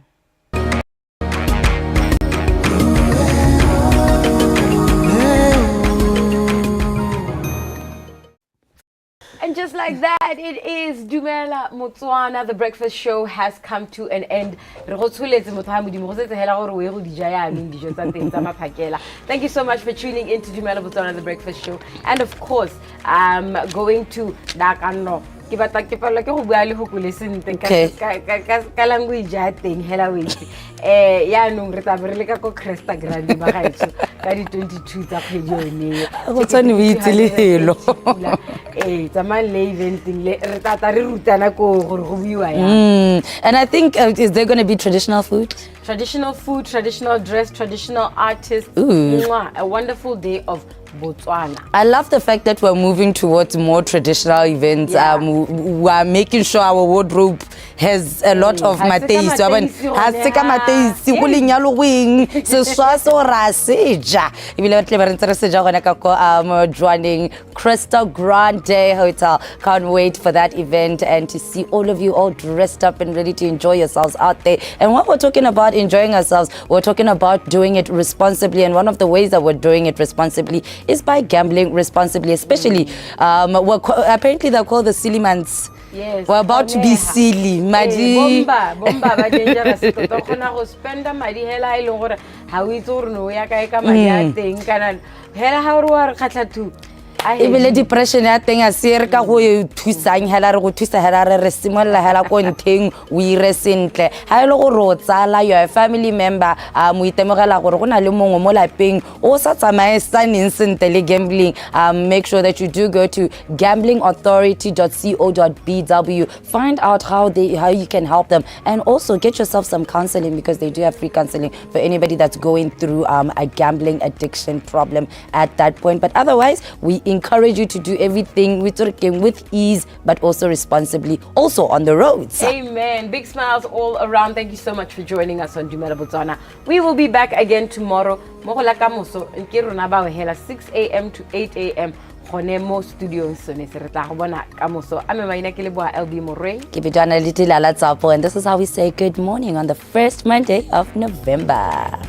A: And just like that, it is Dumela Botswana. The breakfast show has come to an end. Thank you so much for tuning in to Dumela Botswana, the breakfast show. And of course, going to Dakano. Ke batla ke pala ke go bua le go kulesente ka language ya teng hela wetse ya nong re tla re le ka ko Kresta Grande ba gaetso ka di 22 tsa kgwedi yone
B: go tsane o itse le helo
A: tsamang le eventing le re tla re rutana ko gore go buiwa ya
B: and I think is there going to be traditional food,
A: traditional dress, traditional artists. A wonderful day of Botswana.
B: I love the fact that we're moving towards more traditional events. We are making sure our wardrobe has a lot of mateisi. Ha se ka mateisi go lenyalo wing se swa so ra seja ebile batle ba rentse re seja gona ka ko Joaneng Kresta Grande Hotel. Can't wait for that event and to see all of you all dressed up and ready to enjoy yourselves out there. And when we're talking about enjoying ourselves, we're talking about doing it responsibly, and one of the ways that we're doing it responsibly is by gambling responsibly, especially apparently they're called the silly months.
A: Yes,
B: we're about to be silly. madi
A: bomba ba dangerous tota o kgona go spenda madi hela e leng gore ha o itse gore no ya kae ka madi a teng kana hela ha o re wa re kgatla thu
B: ebile depression ya teng a se re ka go thusang hela re go thusa hela re simolla hela ko nteng o ire sentle ha ile go ro tsala your family member mo itemogela gore go na le mongwe mo lapeng o sa tsamae saneng sentle le gambling make sure that you do go to gamblingauthority.co.bw find out how you can help them and also get yourself some counseling because they do have free counseling for anybody that's going through a gambling addiction problem at that point. But otherwise we encourage you to do everything with ease but also responsibly, also on the roads.
A: Amen. Big smiles all around. Thank you so much for joining us on DUMELA Botswana. We will be back again tomorrow. 6 a.m. to 8 a.m. gone mo studio sone se re tla go bona ka moso a me maina ke le boa LB Morwe
B: ke bidwana le Dilala Tsapo and this is how we say good morning on the first Monday of November.